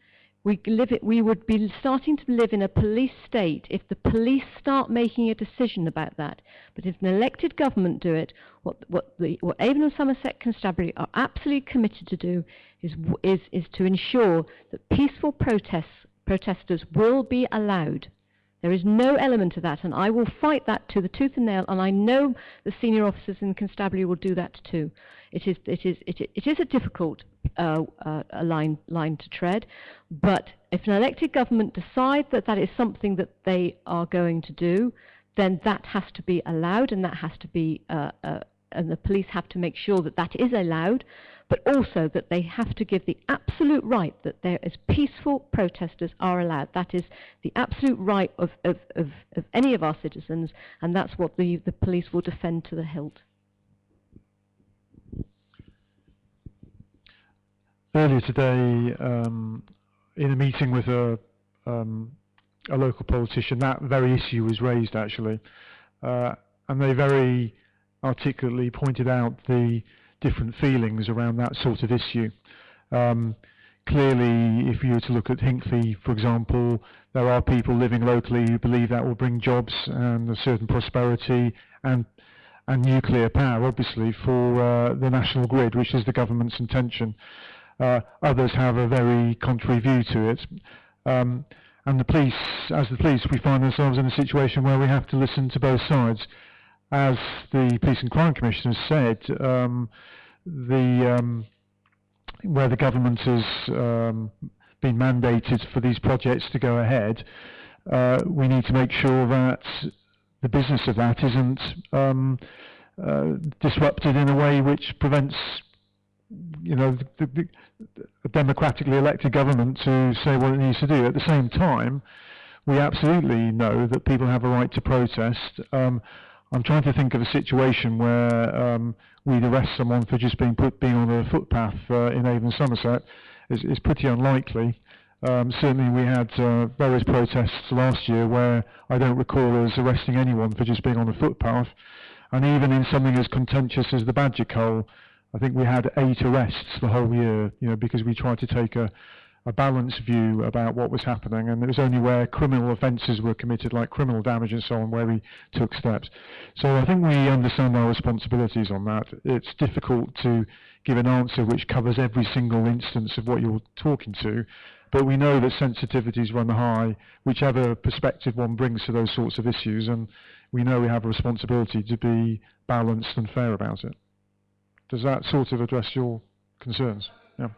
We would be starting to live in a police state if the police start making a decision about that. But if an elected government do it, what Avon and Somerset Constabulary are absolutely committed to do is to ensure that peaceful protesters will be allowed. There is no element of that, and I will fight that to the tooth and nail, and I know the senior officers in the constabulary will do that too. It is a difficult line to tread, but if an elected government decides that that is something that they are going to do, then that has to be allowed, and that has to be, and the police have to make sure that that is allowed, but also that they have to give the absolute right that there is peaceful protesters are allowed. That is the absolute right of any of our citizens, and that's what the police will defend to the hilt. Earlier today, in a meeting with a local politician, that very issue was raised actually, and they very articulately pointed out the different feelings around that sort of issue. Clearly, if you were to look at Hinckley, for example, there are people living locally who believe that will bring jobs and a certain prosperity and nuclear power, obviously, for the national grid, which is the government's intention. Others have a very contrary view to it. And the police, we find ourselves in a situation where we have to listen to both sides. As the Police and Crime Commission has said, where the government has been mandated for these projects to go ahead, we need to make sure that the business of that isn't disrupted in a way which prevents, a democratically elected government to say what it needs to do. At the same time, we absolutely know that people have a right to protest. I'm trying to think of a situation where we'd arrest someone for just being on a footpath in Avon, Somerset. Is pretty unlikely. Certainly we had various protests last year where I don't recall us arresting anyone for just being on a footpath. And even in something as contentious as the Badger Coal, I think we had 8 arrests the whole year, because we tried to take a balanced view about what was happening, and it was only where criminal offences were committed, like criminal damage and so on, where we took steps. So I think we understand our responsibilities on that. It's difficult to give an answer which covers every single instance of what you're talking to, but we know that sensitivities run high, whichever perspective one brings to those sorts of issues, and we know we have a responsibility to be balanced and fair about it. Does that sort of address your concerns? Yeah.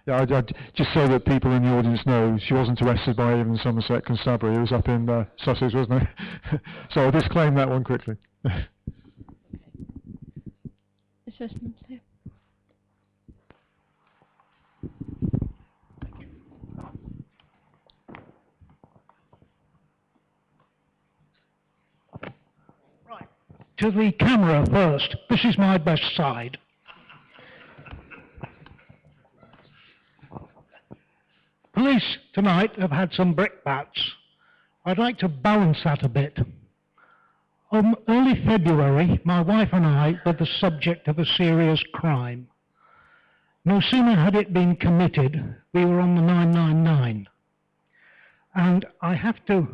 Yeah, just so that people in the audience know, she wasn't arrested by even Somerset Constabulary. It was up in Sussex, wasn't it? So I'll disclaim that one quickly. Assessments here. Right. To the camera first. This is my best side. Police tonight have had some brickbats. I'd like to balance that a bit. Early February, my wife and I were the subject of a serious crime. No sooner had it been committed, we were on the 999. And I have to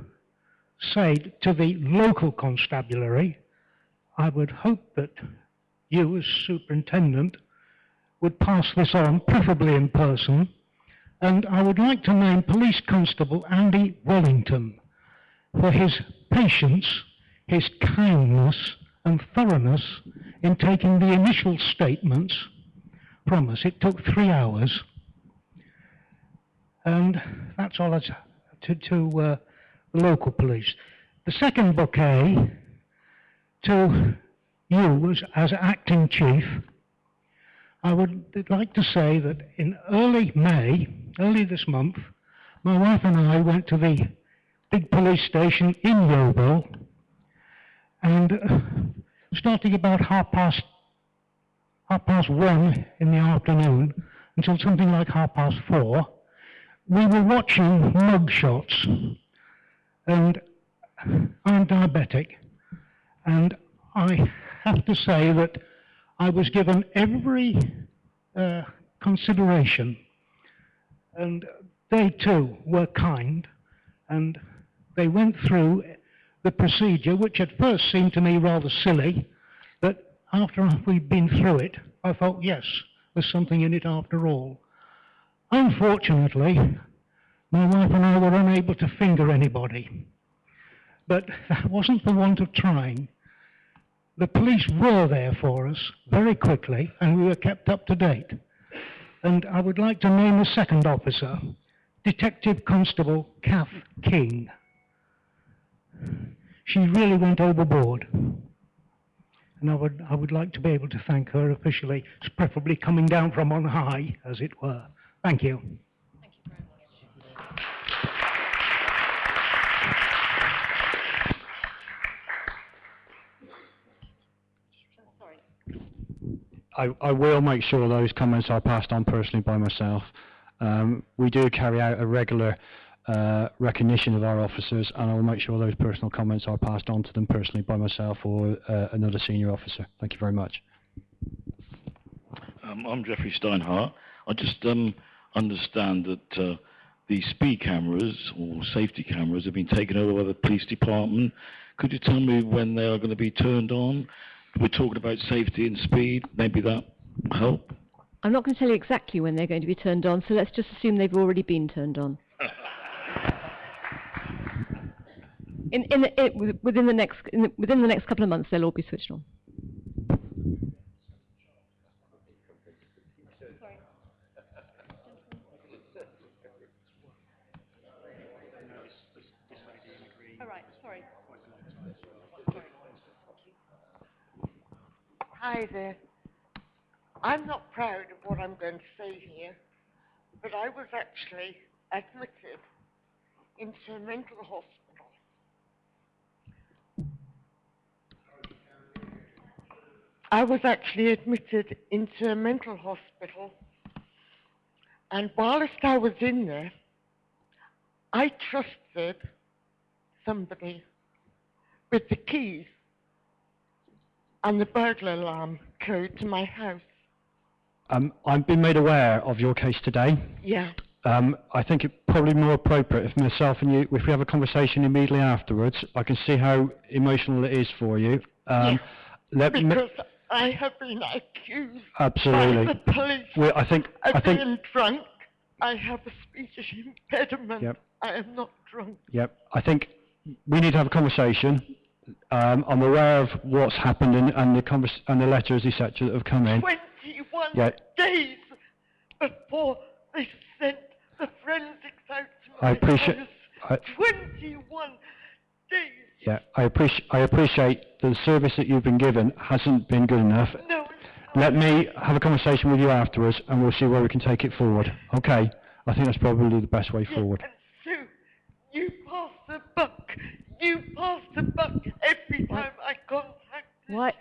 say to the local constabulary, I would hope that you as superintendent would pass this on, preferably in person. And I would like to name Police Constable Andy Wellington for his patience, his kindness and thoroughness in taking the initial statements from us. It took 3 hours. And that's all to the local police. The second bouquet to you as acting chief, I would like to say that in early May, early this month, my wife and I went to the big police station in Yeovil, and starting about half past 1 in the afternoon until something like 4:30, we were watching mug shots, and I'm diabetic, and I have to say that I was given every consideration, and they too were kind, and they went through the procedure, which at first seemed to me rather silly, but after we'd been through it, I thought, yes, there's something in it after all. Unfortunately, my wife and I were unable to finger anybody, but that wasn't for want of trying. The police were there for us very quickly, and we were kept up to date. And I would like to name a second officer, Detective Constable Kath King. She really went overboard. And I would like to be able to thank her officially, preferably coming down from on high, as it were. Thank you. Thank you very much. I will make sure those comments are passed on personally by myself. We do carry out a regular recognition of our officers, and I will make sure those personal comments are passed on to them personally by myself or another senior officer. Thank you very much. I'm Jeffrey Steinhardt. I just understand that the speed cameras or safety cameras have been taken over by the police department. Could you tell me when they are going to be turned on? We're talking about safety and speed. Maybe that will help. I'm not going to tell you exactly when they're going to be turned on, so let's just assume they've already been turned on. Within the next couple of months, they'll all be switched on. All right, sorry. Hi there. I'm not proud of what I'm going to say here, but I was actually admitted into a mental hospital. I was actually admitted into a mental hospital, and whilst I was in there, I trusted somebody with the keys and the burglar alarm code to my house. I've been made aware of your case today. Yeah. I think it's probably more appropriate if myself and you, if we have a conversation immediately afterwards. I can see how emotional it is for you. Because I have been accused absolutely. by the police of being drunk. I have a speech impediment. Yep. I am not drunk. Yep. I think we need to have a conversation. I'm aware of what's happened and the letters, etc., that have come in. 21 days before they sent the forensics out to my house. 21 days. Yeah, I appreciate the service that you've been given hasn't been good enough. No. Let me have a conversation with you afterwards, and we'll see where we can take it forward. Okay? I think that's probably the best way forward. And Sue, you pass the buck. You pass the buck every time I contact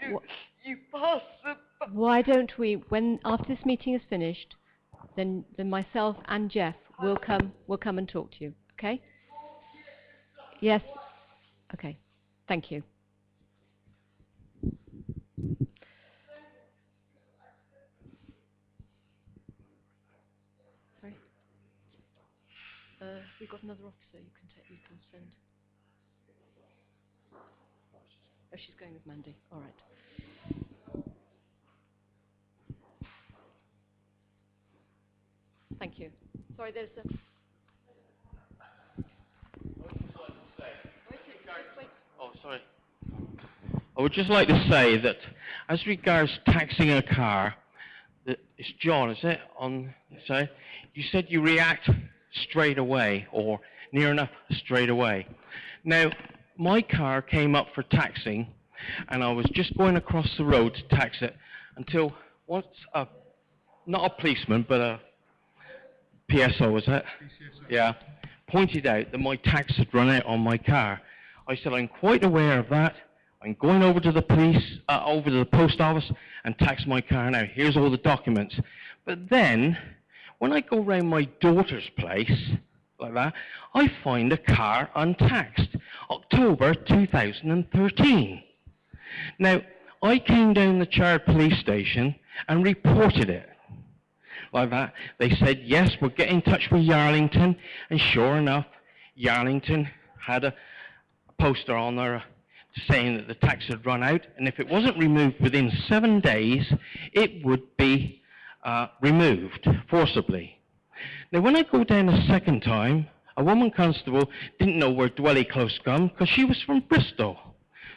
you. You pass the buck. Why don't we, after this meeting is finished, then myself and Jeff will come and talk to you. Okay? Yes. Okay. Thank you. Sorry. We've got another officer you can send. Oh, she's going with Mandy. All right. Thank you. Sorry, there's a... Oh, sorry. I would just like to say that as regards taxing a car, it's John, is it, on the side? You said you react straight away, or near enough straight away. Now, my car came up for taxing, and I was just going across the road to tax it until once not a policeman, but a PSO, was it? PCSO. Yeah. pointed out that my tax had run out on my car. I said, I'm quite aware of that. I'm going over to the police, over to the post office and tax my car now. Here's all the documents. But then, when I go round my daughter's place, like that, I find a car untaxed. October 2013. Now, I came down the Chard police station and reported it. Like that. They said, yes, we'll get in touch with Yarlington. And sure enough, Yarlington had a poster on there saying that the tax had run out, and if it wasn't removed within 7 days, it would be removed forcibly. Now, when I go down a second time, a woman constable didn't know where Dwelly Close come because she was from Bristol,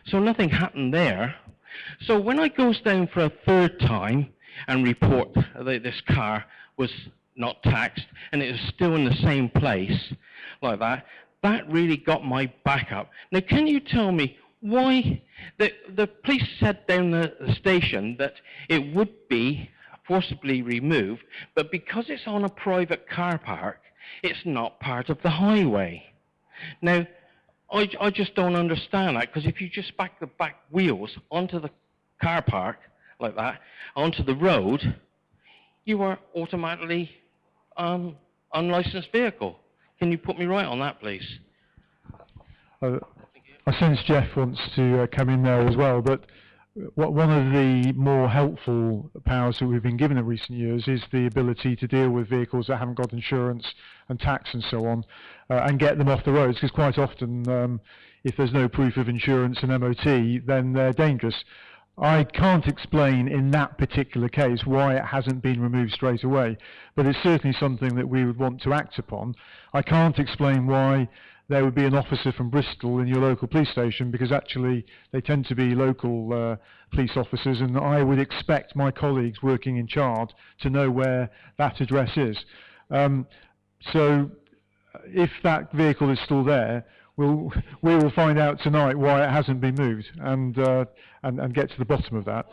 so nothing happened there. So when I goes down for a third time and report that this car was not taxed and it was still in the same place, like that, that really got my back up. Now, can you tell me why the police said down the station that it would be forcibly removed, but because it's on a private car park, it's not part of the highway? Now, I just don't understand that, because if you just back the back wheels onto the car park, like that, onto the road, you are automatically unlicensed vehicle. Can you put me right on that, please? I sense Jeff wants to come in there as well, but one of the more helpful powers that we've been given in recent years is the ability to deal with vehicles that haven't got insurance and tax and so on, and get them off the roads, because quite often if there's no proof of insurance and MOT, then they're dangerous. I can't explain in that particular case why it hasn't been removed straight away, but it's certainly something that we would want to act upon. I can't explain why there would be an officer from Bristol in your local police station, because actually they tend to be local police officers, and I would expect my colleagues working in Chard to know where that address is. So if that vehicle is still there, we will find out tonight why it hasn't been moved, and get to the bottom of that.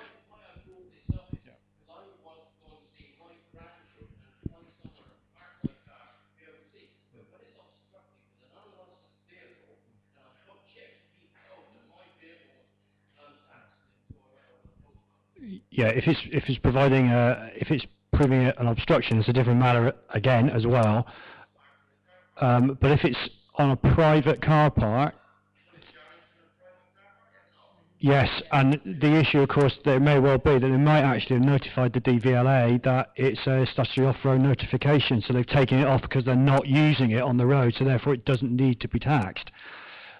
Yeah, if it's providing if it's proving an obstruction, it's a different matter again as well. But if it's on a private car park, yes, and the issue, of course, there may well be that they might actually have notified the DVLA that it's a statutory off-road notification, so they've taken it off because they're not using it on the road, so therefore it doesn't need to be taxed.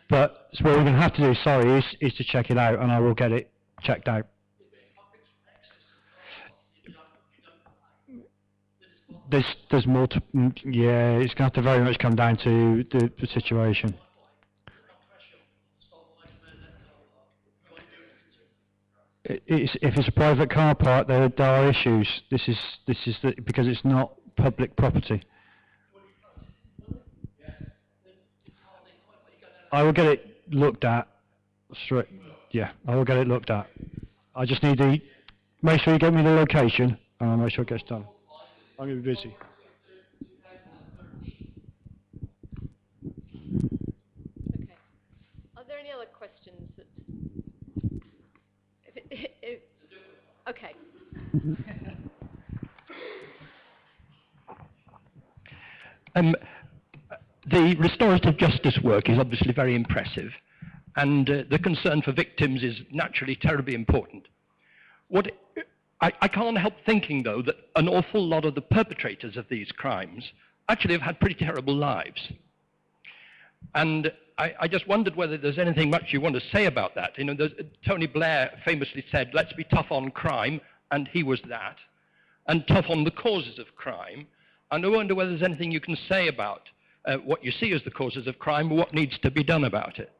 But so what we're going to have to do, sorry, is to check it out, and I will get it checked out. There's more to, yeah, it's going to have to very much come down to the situation. If it's a private car park, there are issues. This is because it's not public property. I will get it looked at. Straight, yeah, I will get it looked at. I just need to make sure you get me the location, and I'll make sure it gets done. I'm going to be busy. Okay. Are there any other questions? Okay. The restorative justice work is obviously very impressive, and the concern for victims is naturally terribly important. I can't help thinking, though, that an awful lot of the perpetrators of these crimes actually have had pretty terrible lives. And I just wondered whether there's anything much you want to say about that. You know, Tony Blair famously said, let's be tough on crime, and he was that, and tough on the causes of crime. And I wonder whether there's anything you can say about what you see as the causes of crime, what needs to be done about it.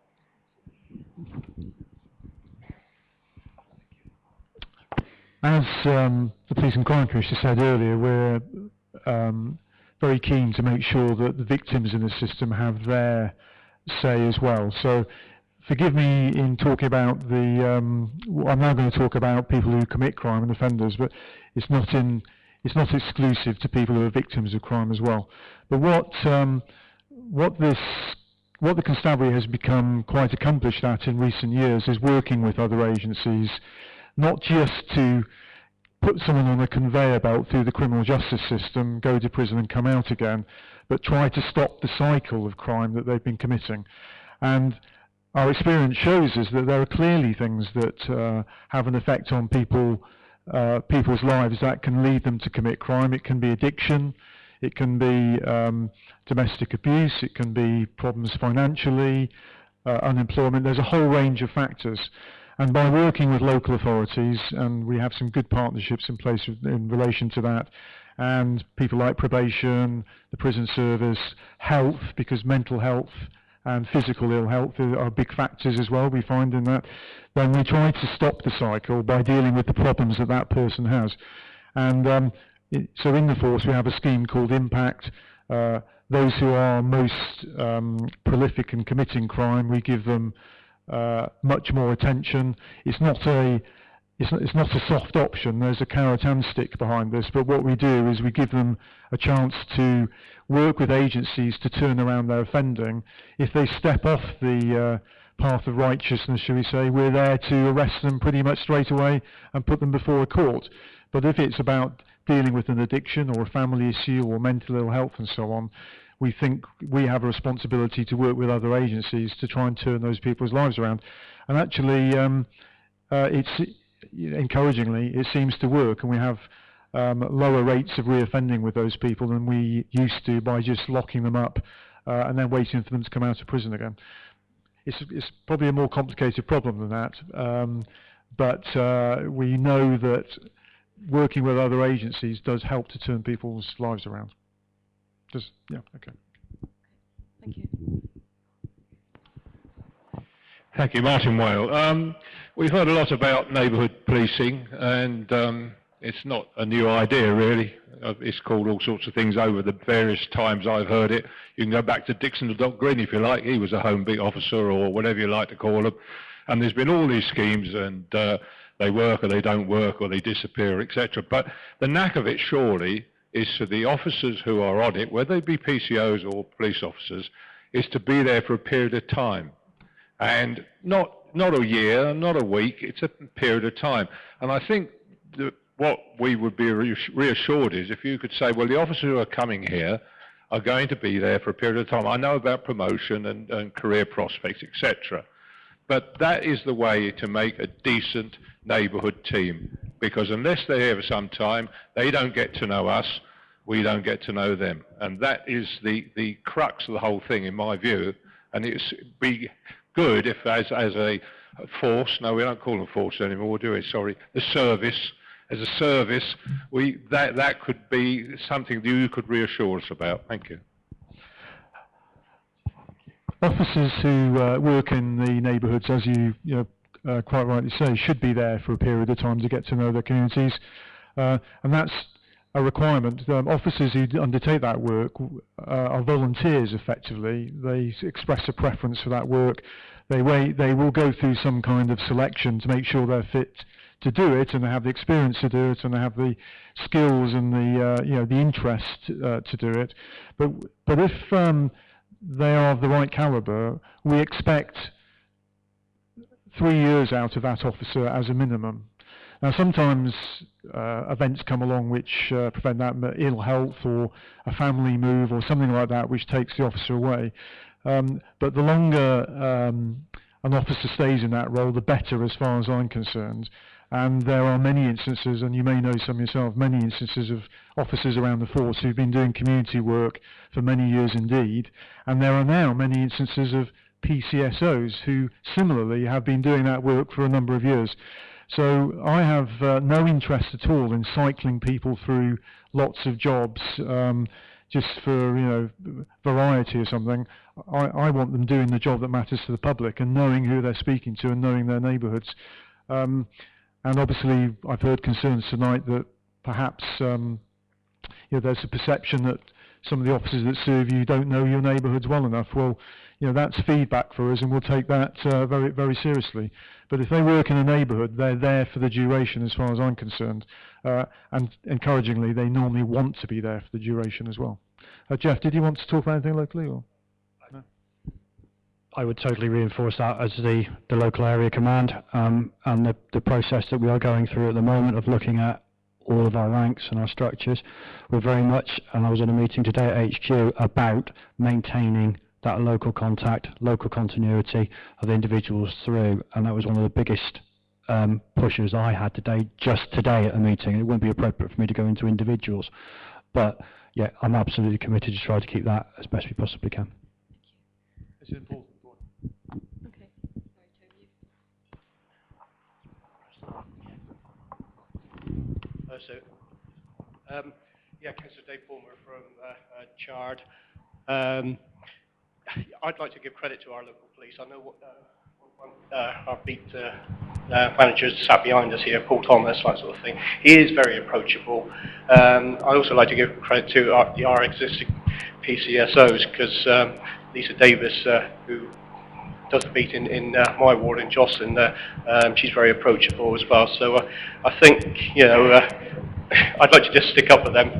As the Police and Crime Commissioner said earlier, we're very keen to make sure that the victims in the system have their say as well. So forgive me in talking about the, I'm now going to talk about people who commit crime and offenders, but it's not exclusive to people who are victims of crime as well. But what the constabulary has become quite accomplished at in recent years is working with other agencies, not just to put someone on a conveyor belt through the criminal justice system, go to prison and come out again, but try to stop the cycle of crime that they've been committing. And our experience shows us that there are clearly things that have an effect on people's lives that can lead them to commit crime. It can be addiction, it can be domestic abuse, it can be problems financially, unemployment. There's a whole range of factors. And by working with local authorities, and we have some good partnerships in place in relation to that, and people like probation, the prison service, health, because mental health and physical ill health are big factors as well, we find in that, then we try to stop the cycle by dealing with the problems that that person has. And so in the force we have a scheme called Impact. Those who are most prolific in committing crime, we give them much more attention. It's not a soft option. There's a carrot and stick behind this, but what we do is we give them a chance to work with agencies to turn around their offending. If they step off the path of righteousness, shall we say, we're there to arrest them pretty much straight away and put them before a court. But if it's about dealing with an addiction or a family issue or mental ill health and so on, we think we have a responsibility to work with other agencies to try and turn those people's lives around. And actually, encouragingly, it seems to work, and we have lower rates of reoffending with those people than we used to by just locking them up and then waiting for them to come out of prison again. It's probably a more complicated problem than that, but we know that working with other agencies does help to turn people's lives around. Yeah, okay. Thank you. Thank you, Martin Whale. We've heard a lot about neighbourhood policing, and it's not a new idea really. It's called all sorts of things over the various times I've heard it. You can go back to Dixon the Dock Green if you like. He was a home beat officer or whatever you like to call them. And there's been all these schemes, and they work or they don't work or they disappear, etc. But the knack of it surely is for the officers who are on it, whether they be PCOs or police officers, is to be there for a period of time. And not a year, not a week, it's a period of time. And I think that what we would be reassured is if you could say, well, the officers who are coming here are going to be there for a period of time. I know about promotion and career prospects, etc. But that is the way to make a decent neighbourhood team, because unless they're here for some time, they don't get to know us, we don't get to know them. And that is the crux of the whole thing, in my view. And it's be good if as a force, no, we don't call them force anymore, do we? Sorry, the service, as a service, that could be something that you could reassure us about. Thank you. Officers who work in the neighbourhoods, as you quite rightly say, should be there for a period of time to get to know their communities, and that's a requirement. Officers who undertake that work are volunteers effectively. They express a preference for that work. They will go through some kind of selection to make sure they're fit to do it, and they have the experience to do it, and they have the skills and the interest to do it. But if they are of the right calibre, we expect 3 years out of that officer as a minimum. Now sometimes events come along which prevent that, ill health or a family move or something like that, which takes the officer away. But the longer an officer stays in that role, the better as far as I'm concerned. And there are many instances, and you may know some yourself, many instances of officers around the force who've been doing community work for many years indeed. And there are now many instances of PCSOs who similarly have been doing that work for a number of years. So I have no interest at all in cycling people through lots of jobs just for variety or something. I want them doing the job that matters to the public and knowing who they're speaking to and knowing their neighbourhoods. And obviously I've heard concerns tonight that perhaps there's a perception that some of the officers that serve you don't know your neighbourhoods well enough. Well, that's feedback for us, and we'll take that very, very seriously. But if they work in a neighbourhood, they're there for the duration as far as I'm concerned. And encouragingly, they normally want to be there for the duration as well. Jeff, did you want to talk about anything locally? Or? I would totally reinforce that as the local area command, and the process that we are going through at the moment of looking at all of our ranks and our structures. We're very much, and I was in a meeting today at HQ about maintaining that local contact, local continuity of individuals through, and that was one of the biggest pushes I had just today at a meeting. It wouldn't be appropriate for me to go into individuals, but yeah, I'm absolutely committed to try to keep that as best we possibly can. It's an important point. Okay. Yeah, Councillor Dave Palmer from Chard. I'd like to give credit to our local police. I know what our beat managers sat behind us here, Paul Thomas, that sort of thing. He is very approachable. I'd also like to give credit to our existing PCSOs, because Lisa Davis, who does the beat in my ward in Jocelyn, she's very approachable as well. So I think, you know, I'd like to just stick up with them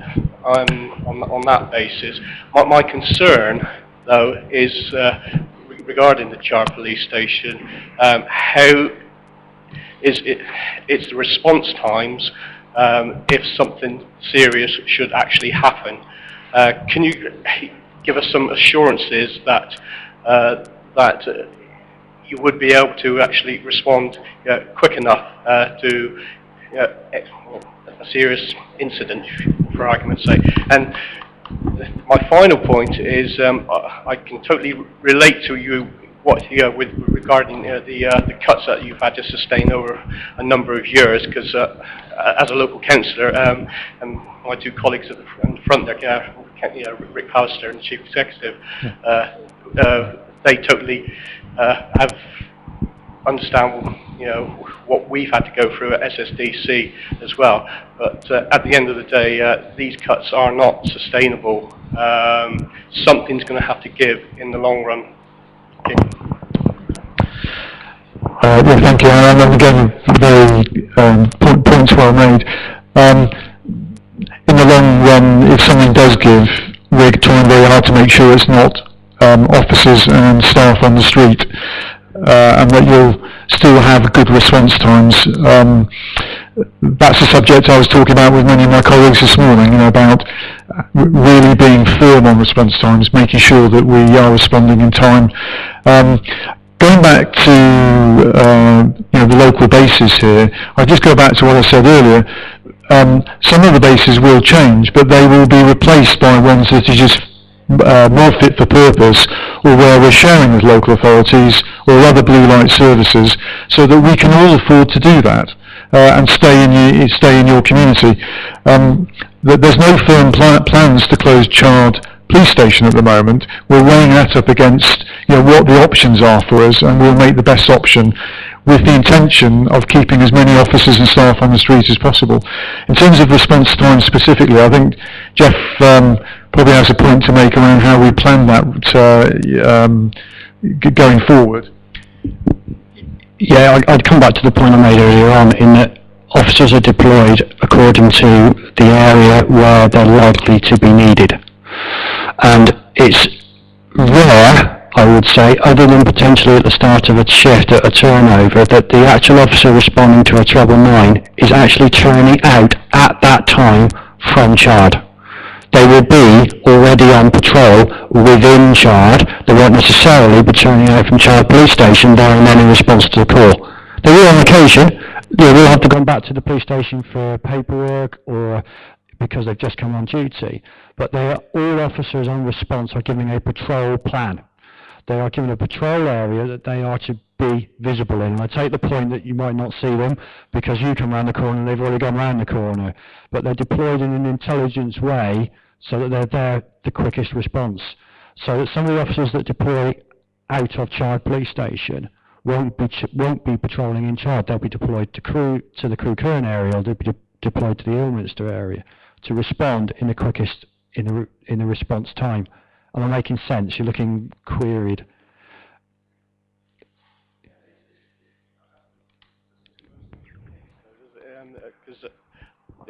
on that basis. My concern, though, is regarding the Chard police station. How is it's the response times if something serious should actually happen. Can you give us some assurances that you would be able to actually respond quick enough to a serious incident, for argument's sake? And my final point is I can totally relate to you with regarding the cuts that you've had to sustain over a number of years, because as a local councillor, and my two colleagues at the front there, Rick Pallister and the Chief Executive, they totally understand, you know, what we've had to go through at SSDC as well. But at the end of the day, these cuts are not sustainable. Something's going to have to give in the long run. Yeah, thank you. And again, very points well made. In the long run, if something does give, we're trying very hard to make sure it's not officers and staff on the street, and that you'll still have good response times. That's a subject I was talking about with many of my colleagues this morning, you know, about really being firm on response times, making sure that we are responding in time. Going back to you know, the local bases here, I'll just go back to what I said earlier. Some of the bases will change, but they will be replaced by ones that are just more fit for purpose, or where we're sharing with local authorities or other blue light services, so that we can all afford to do that and stay in your community. There's no firm plans to close Chard police station at the moment. We're weighing that up against, you know, what the options are for us, and we'll make the best option with the intention of keeping as many officers and staff on the street as possible. In terms of response time specifically, I think Jeff probably has a point to make around how we plan that going forward. Yeah, I'd come back to the point I made earlier on, in that officers are deployed according to the area where they're likely to be needed. And it's rare, I would say, other than potentially at the start of a shift, at a turnover, that the actual officer responding to a treble 9 is actually turning out at that time from Chard. They will be already on patrol within Chard. They won't necessarily be turning out from Chard police station there and then in response to the call. They will on occasion. They will have to go back to the police station for paperwork or because they've just come on duty. But they are, all officers on response are given a patrol plan. They are given a patrol area that they are to be visible in. And I take the point that you might not see them because you come round the corner and they've already gone round the corner. But they're deployed in an intelligent way so that they're there the quickest response. So that some of the officers that deploy out of Chard police station won't be patrolling in Chard. They'll be deployed to the Crewe Kern area, or they'll be deployed to the Ilminster area to respond in the quickest in the response time. Am I making sense? You're looking queried. Because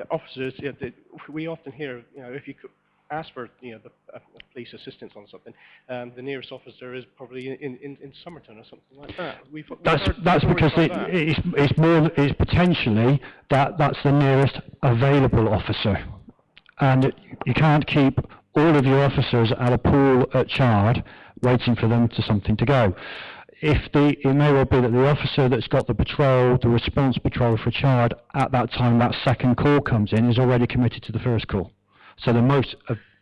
officers, we often hear, you know, if you could, ask for police assistance on something, the nearest officer is probably in Somerset or something like that. That's because it's potentially that's the nearest available officer, and you can't keep all of your officers at a pool at Chard waiting for them to something to go. It may well be that the officer that's got the response patrol for Chard at that time that second call comes in is already committed to the first call. So the most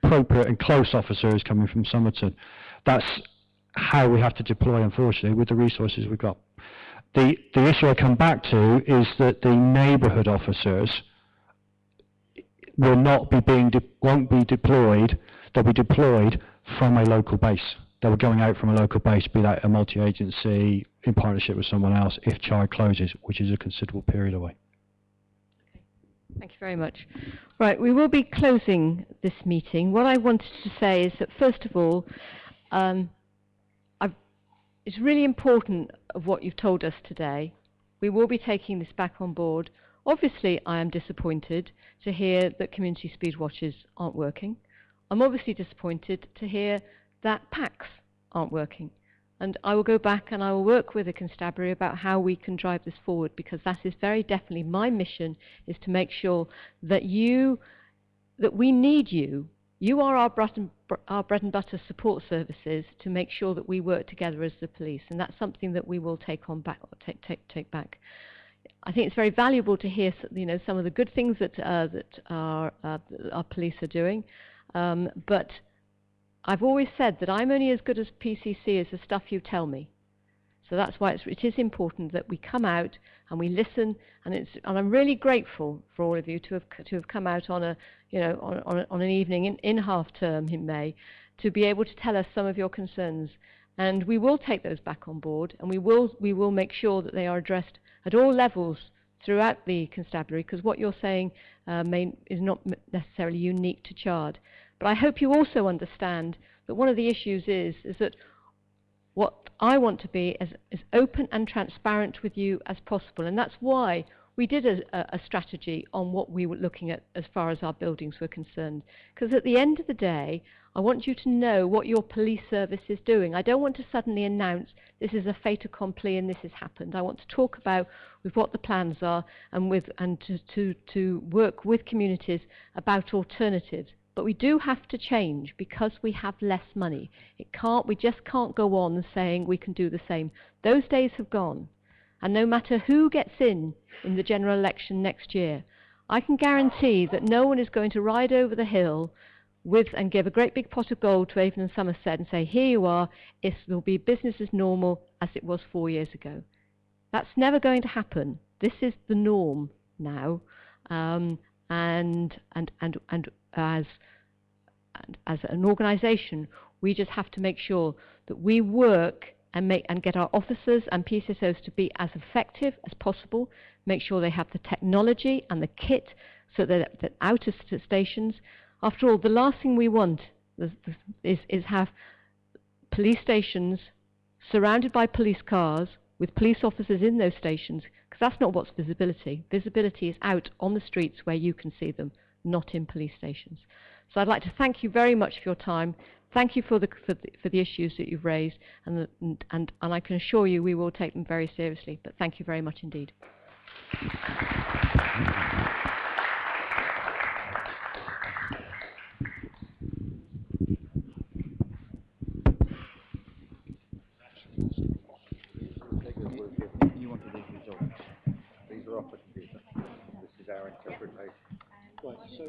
appropriate and close officer is coming from Somerset. That's how we have to deploy, unfortunately, with the resources we've got. The issue I come back to is that the neighbourhood officers won't be deployed. They'll be deployed from a local base. They were going out from a local base, be that a multi-agency in partnership with someone else, if Chard closes, which is a considerable period away. Thank you very much. Right, we will be closing this meeting. What I wanted to say is that, first of all, it's really important of what you've told us today. We will be taking this back on board. Obviously, I am disappointed to hear that community speed watches aren't working. I'm obviously disappointed to hear that packs aren't working. And I will go back and I will work with the constabulary about how we can drive this forward, because that is very definitely my mission, is to make sure that we need you. You are our bread and butter support services to make sure that we work together as the police, and that's something that we will take back. I think it's very valuable to hear some of the good things that our police are doing, but I've always said that I'm only as good as PCC as the stuff you tell me. So that's why it is important that we come out and we listen, and I'm really grateful for all of you to have come out on an evening in half term in May to be able to tell us some of your concerns, and we will take those back on board, and we will make sure that they are addressed at all levels throughout the constabulary, because what you're saying is not necessarily unique to Chard. But I hope you also understand that one of the issues is that what I want to be as open and transparent with you as possible, and that's why we did a strategy on what we were looking at as far as our buildings were concerned. Because at the end of the day, I want you to know what your police service is doing. I don't want to suddenly announce this is a fait accompli and this has happened. I want to talk about with what the plans are and to work with communities about alternatives. But we do have to change because we have less money. We just can't go on saying we can do the same. Those days have gone. And no matter who gets in the general election next year, I can guarantee that no one is going to ride over the hill and give a great big pot of gold to Avon and Somerset and say, here you are, there'll be business as normal as it was 4 years ago. That's never going to happen. This is the norm now. And as an organisation, we just have to make sure that we work and get our officers and PCSOs to be as effective as possible, make sure they have the technology and the kit so that out of stations. After all, the last thing we want is have police stations surrounded by police cars with police officers in those stations, because that's not what's visibility. Visibility is out on the streets where you can see them, not in police stations. So I'd like to thank you very much for your time. Thank you for the issues that you've raised, and I can assure you we will take them very seriously. But thank you very much indeed. You want to leave results. These are offered to you. This is our interpretation. Right, so